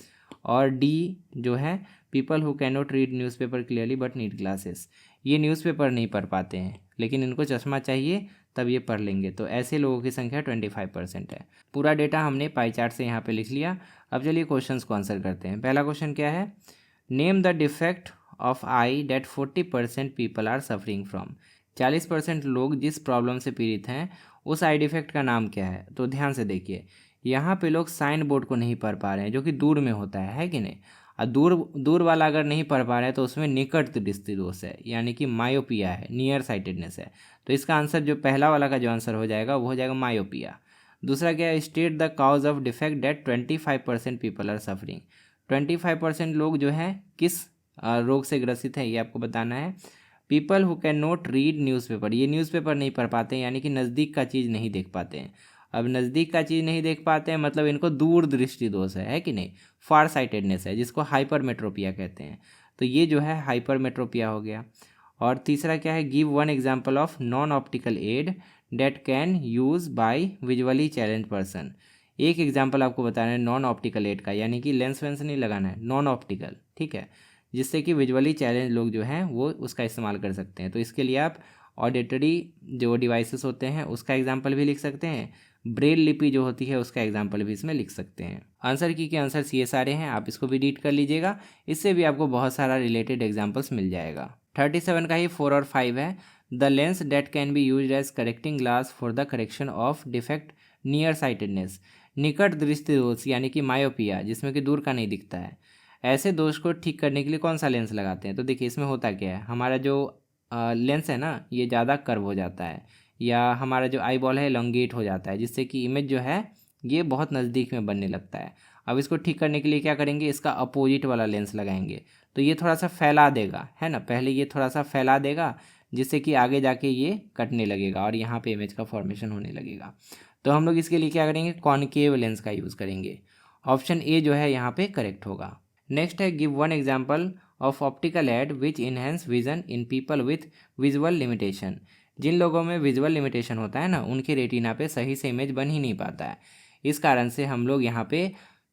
और डी जो है, people who cannot read newspaper clearly but need glasses, ये न्यूज़पेपर नहीं पढ़ पाते हैं लेकिन इनको चश्मा चाहिए तब ये पढ़ लेंगे, तो ऐसे लोगों की संख्या 25% है। पूरा डेटा हमने पाई चार्ट से यहाँ पे लिख लिया। अब चलिए क्वेश्चंस को आंसर करते हैं। पहला क्वेश्चन क्या है, name the defect of eye that 40% people are suffering from. 40% लोग जिस प्रॉब्लम से पीड़ित हैं उस आई डिफेक्ट का नाम क्या है। तो ध्यान से देखिए, यहाँ पे लोग साइन बोर्ड को नहीं पढ़ पा रहे हैं, जो कि दूर में होता है कि नहीं। और दूर वाला अगर नहीं पढ़ पा रहे हैं तो उसमें निकट दृष्टि दोष है, यानी कि मायोपिया है, नियर साइटेडनेस है। तो इसका आंसर जो पहला वाला का जो आंसर हो जाएगा वो हो जाएगा मायोपिया। दूसरा क्या है, state the cause of defect that 25% people are suffering. 25% लोग जो हैं किस रोग से ग्रसित है, ये आपको बताना है। People who can not read newspaper, ये न्यूज़पेपर नहीं पढ़ पाते हैं, यानी कि नज़दीक का चीज़ नहीं देख पाते हैं। अब नज़दीक का चीज़ नहीं देख पाते हैं मतलब इनको दूर दृष्टि दोष है कि नहीं, फार साइटेडनेस है, जिसको हाइपरमेट्रोपिया कहते हैं। तो ये जो है हाइपरमेट्रोपिया हो गया। और तीसरा क्या है, give one example of non optical aid that can use by visually challenge person. एक एग्जाम्पल आपको बताना है नॉन ऑप्टिकल एड का, यानी कि लेंस वेंस नहीं लगाना है, नॉन ऑप्टिकल, ठीक है, जिससे कि विजुअली चैलेंज लोग जो हैं वो उसका इस्तेमाल कर सकते हैं। तो इसके लिए आप ऑडिटरी जो डिवाइसेस होते हैं उसका एग्जाम्पल भी लिख सकते हैं, ब्रेल लिपि जो होती है उसका एग्जाम्पल भी इसमें लिख सकते हैं। आंसर की के आंसर ये सारे हैं, आप इसको भी रीड कर लीजिएगा, इससे भी आपको बहुत सारा रिलेटेड एग्जाम्पल्स मिल जाएगा। 37 का ही 4 और 5 है, the lens that can be use as correcting glass for the correction of defect near sightedness. निकट दृष्टि दोष यानी कि मायोपिया, जिसमें कि दूर का नहीं दिखता है, ऐसे दोष को ठीक करने के लिए कौन सा लेंस लगाते हैं। तो देखिए इसमें होता क्या है, हमारा जो लेंस है ना ये ज़्यादा कर्व हो जाता है, या हमारा जो आई बॉल है एलोंगेट हो जाता है, जिससे कि इमेज जो है ये बहुत नज़दीक में बनने लगता है। अब इसको ठीक करने के लिए क्या करेंगे, इसका अपोजिट वाला लेंस लगाएंगे, तो ये थोड़ा सा फैला देगा, है ना, पहले ये थोड़ा सा फैला देगा जिससे कि आगे जाके ये कटने लगेगा और यहाँ पे इमेज का फॉर्मेशन होने लगेगा। तो हम लोग इसके लिए क्या करेंगे, कॉनकेव लेंस का यूज़ करेंगे। ऑप्शन ए जो है यहाँ पे करेक्ट होगा। नेक्स्ट है, give one example of optical aid which enhance vision in people with visual limitation. जिन लोगों में विजुअल लिमिटेशन होता है ना, उनके रेटिना पे सही से इमेज बन ही नहीं पाता है, इस कारण से हम लोग यहाँ पे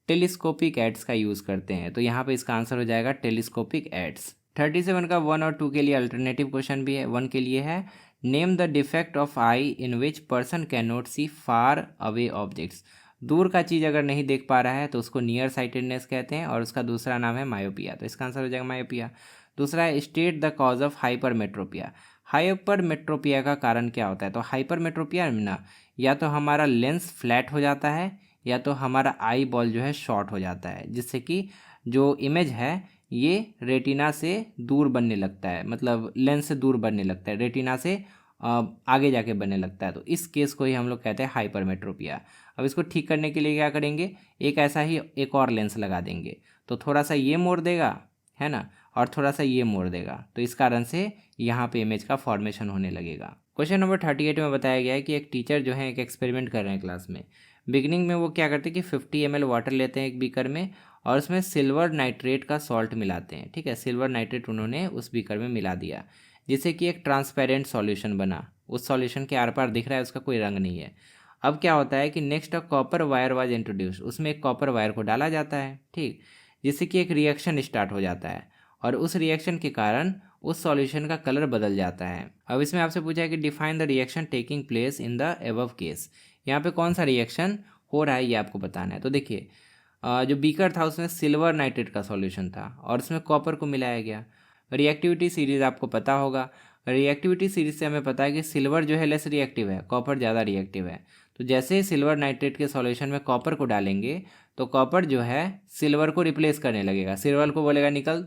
टेलीस्कोपिक एड्स का यूज़ करते हैं। तो यहाँ पे इसका आंसर हो जाएगा टेलीस्कोपिक एड्स। 37 का 1 और 2 के लिए अल्टरनेटिव क्वेश्चन भी है। 1 के लिए है, name the defect of eye in which person can not see far away objects. दूर का चीज़ अगर नहीं देख पा रहा है तो उसको नियर साइटेडनेस कहते हैं, और उसका दूसरा नाम है मायोपिया, तो इसका आंसर हो जाएगा मायोपिया। दूसरा है, state the cause of hypermetropia. Hypermetropia का कारण क्या होता है, तो हाइपरमेट्रोपिया में ना या तो हमारा लेंस फ्लैट हो जाता है या तो हमारा आई बॉल जो है शॉर्ट हो जाता है, जिससे कि जो इमेज है ये रेटिना से दूर बनने लगता है, मतलब लेंस से दूर बनने लगता है, रेटिना से आगे जाके बनने लगता है। तो इस केस को ही हम लोग कहते हैं हाइपरमेट्रोपिया। अब इसको ठीक करने के लिए क्या करेंगे, एक ऐसा ही एक और लेंस लगा देंगे, तो थोड़ा सा ये मोड़ देगा, है ना, और थोड़ा सा ये मोड़ देगा, तो इस कारण से यहाँ पे इमेज का फॉर्मेशन होने लगेगा। क्वेश्चन नंबर 38 में बताया गया है कि एक टीचर जो है एक एक्सपेरिमेंट कर रहे हैं क्लास में। बिगिनिंग में वो क्या करते हैं कि 50 ml वाटर लेते हैं एक बीकर में और उसमें सिल्वर नाइट्रेट का सॉल्ट मिलाते हैं, ठीक है, सिल्वर नाइट्रेट उन्होंने उस बीकर में मिला दिया, जिससे कि एक ट्रांसपेरेंट सॉल्यूशन बना। उस सॉल्यूशन के आर पार दिख रहा है, उसका कोई रंग नहीं है। अब क्या होता है कि next a copper wire was introduce, उसमें एक कॉपर वायर को डाला जाता है, ठीक, जिससे कि एक रिएक्शन स्टार्ट हो जाता है, और उस रिएक्शन के कारण उस सॉल्यूशन का कलर बदल जाता है। अब इसमें आपसे पूछा है कि define the reaction taking place in the above case. यहाँ पे कौन सा रिएक्शन हो रहा है ये आपको बताना है। तो देखिए जो बीकर था उसमें सिल्वर नाइट्रेट का सॉल्यूशन था और उसमें कॉपर को मिलाया गया। रिएक्टिविटी सीरीज आपको पता होगा। रिएक्टिविटी सीरीज से हमें पता है कि सिल्वर जो है लेस रिएक्टिव है, कॉपर ज़्यादा रिएक्टिव है। तो जैसे ही सिल्वर नाइट्रेट के सॉल्यूशन में कॉपर को डालेंगे तो कॉपर जो है सिल्वर को रिप्लेस करने लगेगा। सिल्वर को बोलेगा निकल,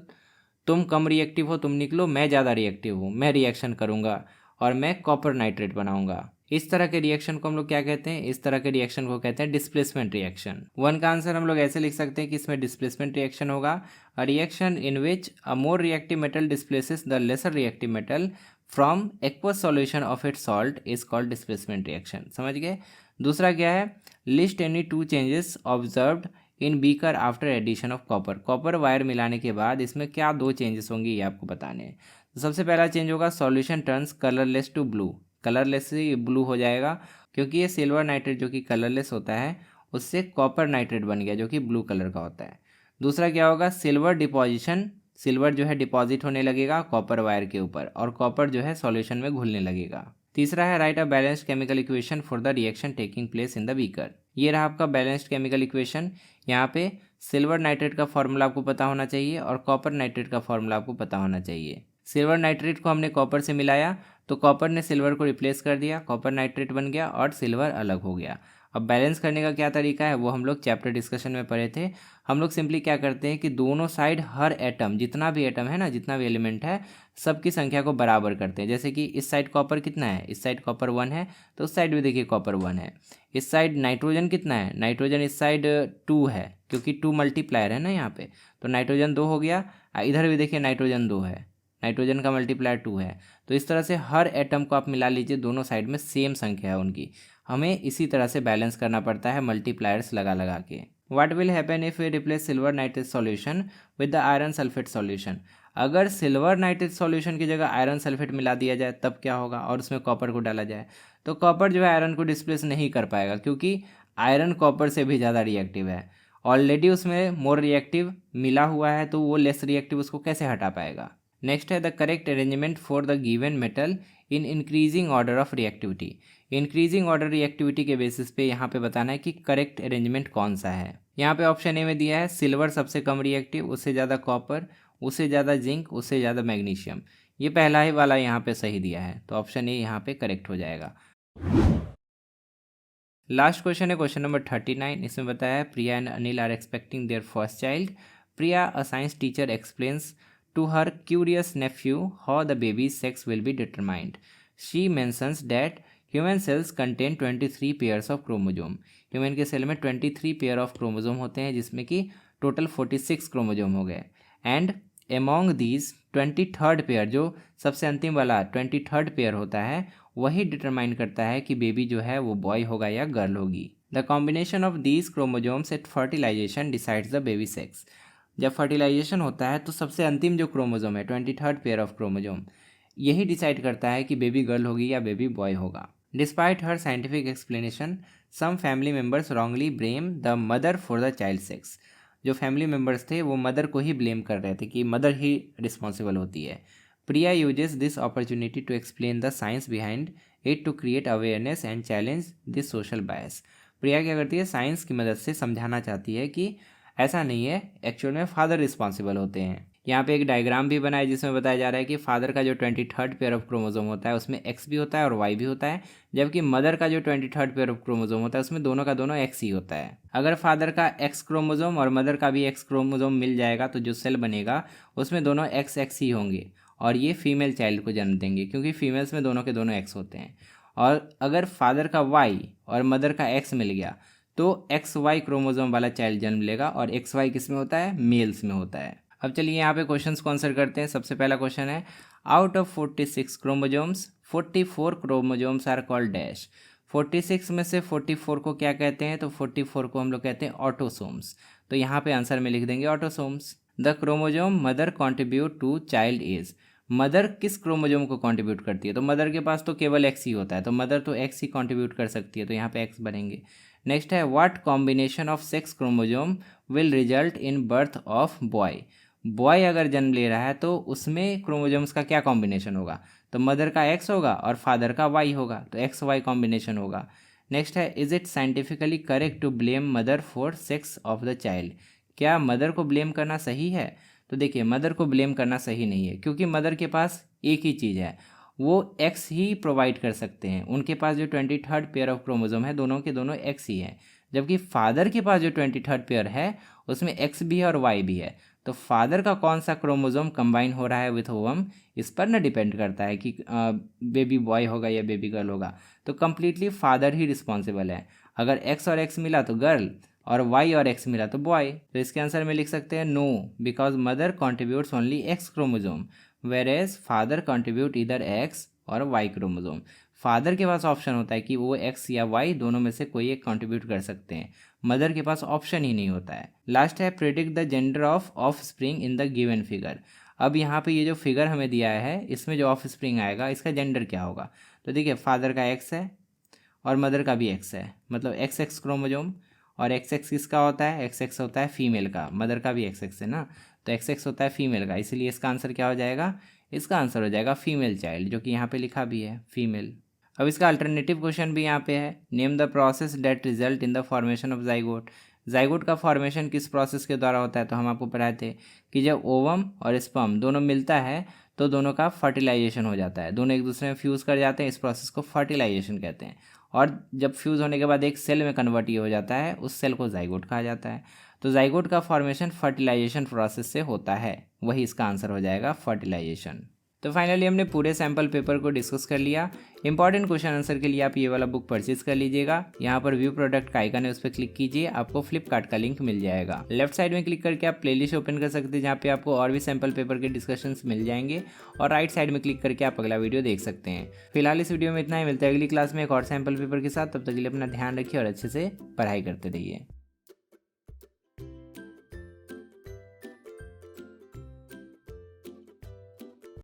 तुम कम रिएक्टिव हो, तुम निकलो, मैं ज़्यादा रिएक्टिव हूँ, मैं रिएक्शन करूँगा और मैं कॉपर नाइट्रेट बनाऊंगा। इस तरह के रिएक्शन को हम लोग क्या कहते हैं? इस तरह के रिएक्शन को कहते हैं डिस्प्लेसमेंट रिएक्शन। वन का आंसर हम लोग ऐसे लिख सकते हैं कि इसमें डिस्प्लेसमेंट रिएक्शन होगा, a reaction in which a more reactive metal displaces the lesser reactive metal from aqueous solution of its salt is called displacement reaction. समझ गए? दूसरा क्या है? List any two changes observed in beaker after addition of copper. Copper wire मिलाने के बाद इसमें क्या दो चेंजेस होंगे ये आपको बताने हैं। तो सबसे पहला चेंज होगा solution turns colourless to blue. Colourless से ब्लू हो जाएगा क्योंकि ये सिल्वर नाइट्रेट जो कि कलरलेस होता है उससे कॉपर नाइट्रेट बन गया जो कि ब्लू कलर का होता है। दूसरा क्या होगा? Silver deposition. सिल्वर जो है डिपॉजिट होने लगेगा कॉपर वायर के ऊपर और कॉपर जो है सॉल्यूशन में घुलने लगेगा। तीसरा है write a balanced chemical equation for the reaction taking place in the beaker. ये रहा आपका बैलेंस्ड केमिकल इक्वेशन। यहाँ पे सिल्वर नाइट्रेट का फॉर्मूला आपको पता होना चाहिए और कॉपर नाइट्रेट का फॉर्मूला आपको पता होना चाहिए। सिल्वर नाइट्रेट को हमने कॉपर से मिलाया तो कॉपर ने सिल्वर को रिप्लेस कर दिया, कॉपर नाइट्रेट बन गया और सिल्वर अलग हो गया। अब बैलेंस करने का क्या तरीका है वो हम लोग चैप्टर डिस्कशन में पढ़े थे। हम लोग सिंपली क्या करते हैं कि दोनों साइड हर एटम, जितना भी एटम है ना, जितना भी एलिमेंट है, सबकी संख्या को बराबर करते हैं। जैसे कि इस साइड कॉपर कितना है? इस साइड कॉपर 1 है तो उस साइड भी देखिए कॉपर 1 है। इस साइड नाइट्रोजन कितना है? नाइट्रोजन इस साइड 2 है क्योंकि 2 मल्टीप्लायर है ना यहाँ पे, तो नाइट्रोजन 2 हो गया। इधर भी देखिए नाइट्रोजन 2 है, नाइट्रोजन का मल्टीप्लायर 2 है। तो इस तरह से हर एटम को आप मिला लीजिए, दोनों साइड में सेम संख्या है उनकी। हमें इसी तरह से बैलेंस करना पड़ता है मल्टीप्लायर्स लगा लगा के। What will happen if we replace silver nitrate solution with the iron sulphate solution. अगर सिल्वर नाइट्रेट सॉल्यूशन की जगह आयरन सल्फेट मिला दिया जाए तब क्या होगा और उसमें कॉपर को डाला जाए तो कॉपर जो है आयरन को डिस्प्लेस नहीं कर पाएगा क्योंकि आयरन कॉपर से भी ज़्यादा रिएक्टिव है। ऑलरेडी उसमें मोर रिएक्टिव मिला हुआ है तो वो लेस रिएक्टिव उसको कैसे हटा पाएगा। नेक्स्ट है the correct arrangement for the given metal in increasing order of reactivity. Increasing order reactivity के बेसिस पे यहाँ पे बताना है कि करेक्ट अरेंजमेंट कौन सा है। यहाँ पे ऑप्शन ए में दिया है सिल्वर सबसे कम रिएक्टिव, उससे ज़्यादा कॉपर, उससे ज़्यादा जिंक, उससे ज़्यादा मैग्नीशियम। ये पहला ही वाला यहाँ पे सही दिया है तो ऑप्शन ए यहाँ पे करेक्ट हो जाएगा। लास्ट क्वेश्चन है क्वेश्चन नंबर 39। इसमें बताया है Priya and Anil are expecting their first child. Priya a science teacher explains to her curious nephew how the baby's sex will be determined. She mentions that human cells contain 23 pairs of chromosome. Human के cell में 23 pair of chromosome होते हैं जिसमें कि total 46 chromosome हो गए। And among these 23rd pair, जो सबसे अंतिम वाला 23rd पेयर होता है, वही डिटरमाइन करता है कि बेबी जो है वो बॉय होगा या गर्ल होगी। The combination of these chromosomes at fertilisation decides the baby sex. जब फर्टिलाइजेशन होता है तो सबसे अंतिम जो क्रोमोजोम है 23rd पेयर ऑफ क्रोमोजोम, यही डिसाइड करता है कि बेबी गर्ल होगी या बेबी बॉय होगा। डिस्पाइट हर scientific explanation some family members wrongly blame the mother for the child sex. जो फैमिली मेम्बर्स थे वो मदर को ही ब्लेम कर रहे थे कि मदर ही रिस्पॉन्सिबल होती है। Priya uses this opportunity to explain the science behind it to create awareness and challenge this social bias. Priya क्या करती है? साइंस की मदद से समझाना चाहती है कि ऐसा नहीं है, एक्चुअल में फादर रिस्पॉन्सिबल होते हैं। यहाँ पे एक डायग्राम भी बना है जिसमें बताया जा रहा है कि फादर का जो 23rd पेयर ऑफ क्रोमोजोम होता है उसमें एक्स भी होता है और वाई भी होता है, जबकि मदर का जो 23rd पेयर ऑफ क्रोमोजोम होता है उसमें दोनों का दोनों एक्स ही होता है। अगर फादर का एक्स क्रोमोजोम और मदर का भी एक्स क्रोमोजोम मिल जाएगा तो जो सेल बनेगा उसमें दोनों एक्स एक्स ही होंगे और ये फीमेल चाइल्ड को जन्म देंगे क्योंकि फीमेल्स में दोनों के दोनों एक्स होते हैं। और अगर फादर का वाई और मदर का एक्स मिल गया तो एक्स वाई क्रोमोजोम वाला चाइल्ड जन्म लेगा और एक्स वाई किस में होता है? मेल्स में होता है। अब चलिए यहाँ पे क्वेश्चंस को आंसर करते हैं। सबसे पहला क्वेश्चन है out of 46 chromosomes 44 chromosomes are called dash. 46 में से 44 को क्या कहते हैं? तो 44 को हम लोग कहते हैं ऑटोसोम्स। तो यहाँ पे आंसर में लिख देंगे autosomes. The chromosome mother contribute to child as. Mother किस क्रोमोजोम को कंट्रीब्यूट करती है? तो मदर के पास तो केवल एक्स ही होता है तो मदर तो एक्स ही कंट्रीब्यूट कर सकती है, तो यहाँ पे एक्स बनेंगे। नेक्स्ट है what combination of sex chromosome will result in birth of boy. Boy अगर जन्म ले रहा है तो उसमें क्रोमोजोम्स का क्या कॉम्बिनेशन होगा, तो मदर का एक्स होगा और फादर का वाई होगा, तो एक्स वाई कॉम्बिनेशन होगा। नेक्स्ट है, is it scientifically correct to blame mother for sex of the child, क्या मदर को ब्लेम करना सही है? तो देखिए, मदर को ब्लेम करना सही नहीं है, क्योंकि मदर के पास एक ही चीज़ है, वो एक्स ही प्रोवाइड कर सकते हैं। उनके पास जो 23rd पेयर ऑफ क्रोमोजोम है दोनों के दोनों एक्स ही हैं, जबकि फादर के पास जो 23rd पेयर है उसमें एक्स भी है और वाई भी है। तो फादर का कौन सा क्रोमोजोम कंबाइन हो रहा है विथ ओवम, इस पर ना डिपेंड करता है कि बेबी बॉय होगा या बेबी गर्ल होगा। तो कम्प्लीटली फादर ही रिस्पॉन्सिबल है। अगर एक्स और एक्स मिला तो गर्ल, और वाई और एक्स मिला तो बॉय। तो इसके आंसर में लिख सकते हैं no, because mother contributes only X chromosome whereas father contribute इधर एक्स और वाई क्रोमोजोम। फादर के पास ऑप्शन होता है कि वो एक्स या वाई दोनों में से कोई एक कंट्रीब्यूट कर सकते हैं, मदर के पास ऑप्शन ही नहीं होता है। लास्ट है, predict the gender of spring in the given figure. अब यहाँ पे ये जो फिगर हमें दिया है इसमें जो ऑफ स्प्रिंग आएगा इसका जेंडर क्या होगा। तो देखिए, फादर का एक्स है और मदर का भी एक्स है, मतलब एक्स एक्स क्रोमोजोम। और एक्स एक्स किसका होता है, एक्स एक्स होता है फीमेल का, मदर का भी एक्स एक्स है ना, तो एक्स एक्स होता है फीमेल का, इसलिए इसका आंसर क्या हो जाएगा, इसका आंसर हो जाएगा फीमेल चाइल्ड, जो कि यहाँ पे लिखा भी है फीमेल। अब इसका अल्टरनेटिव क्वेश्चन भी यहाँ पे है, name the process that result in the formation of zygote. Zygote का फॉर्मेशन किस प्रोसेस के द्वारा होता है, तो हम आपको पढ़ाए थे कि जब ओवम और स्पर्म दोनों मिलता है तो दोनों का फर्टिलाइजेशन हो जाता है, दोनों एक दूसरे में फ्यूज़ कर जाते हैं, इस प्रोसेस को फर्टिलाइजेशन कहते हैं। और जब फ्यूज़ होने के बाद एक सेल में कन्वर्ट हो जाता है, उस सेल को जाइगोट कहा जाता है। तो जाइगोट का फॉर्मेशन फर्टिलाइजेशन प्रोसेस से होता है, वही इसका आंसर हो जाएगा फर्टिलाइजेशन। तो फाइनली हमने पूरे सैम्पल पेपर को डिस्कस कर लिया। इंपॉर्टेंट क्वेश्चन आंसर के लिए आप ये वाला बुक परचेज कर लीजिएगा। यहाँ पर व्यू प्रोडक्ट का आइकन है, उस पर क्लिक कीजिए, आपको फ्लिपकार्ट का लिंक मिल जाएगा। लेफ्ट साइड में क्लिक करके आप प्लेलिस्ट ओपन कर सकते हैं, जहाँ पे आपको और भी सैम्पल पेपर के डिस्कशंस मिल जाएंगे। और राइट साइड में क्लिक करके आप अगला वीडियो देख सकते हैं। फिलहाल इस वीडियो में इतना ही, मिलता है अगली क्लास में एक और सैम्पल पेपर के साथ। तब तक के लिए अपना ध्यान रखिए और अच्छे से पढ़ाई करते रहिए।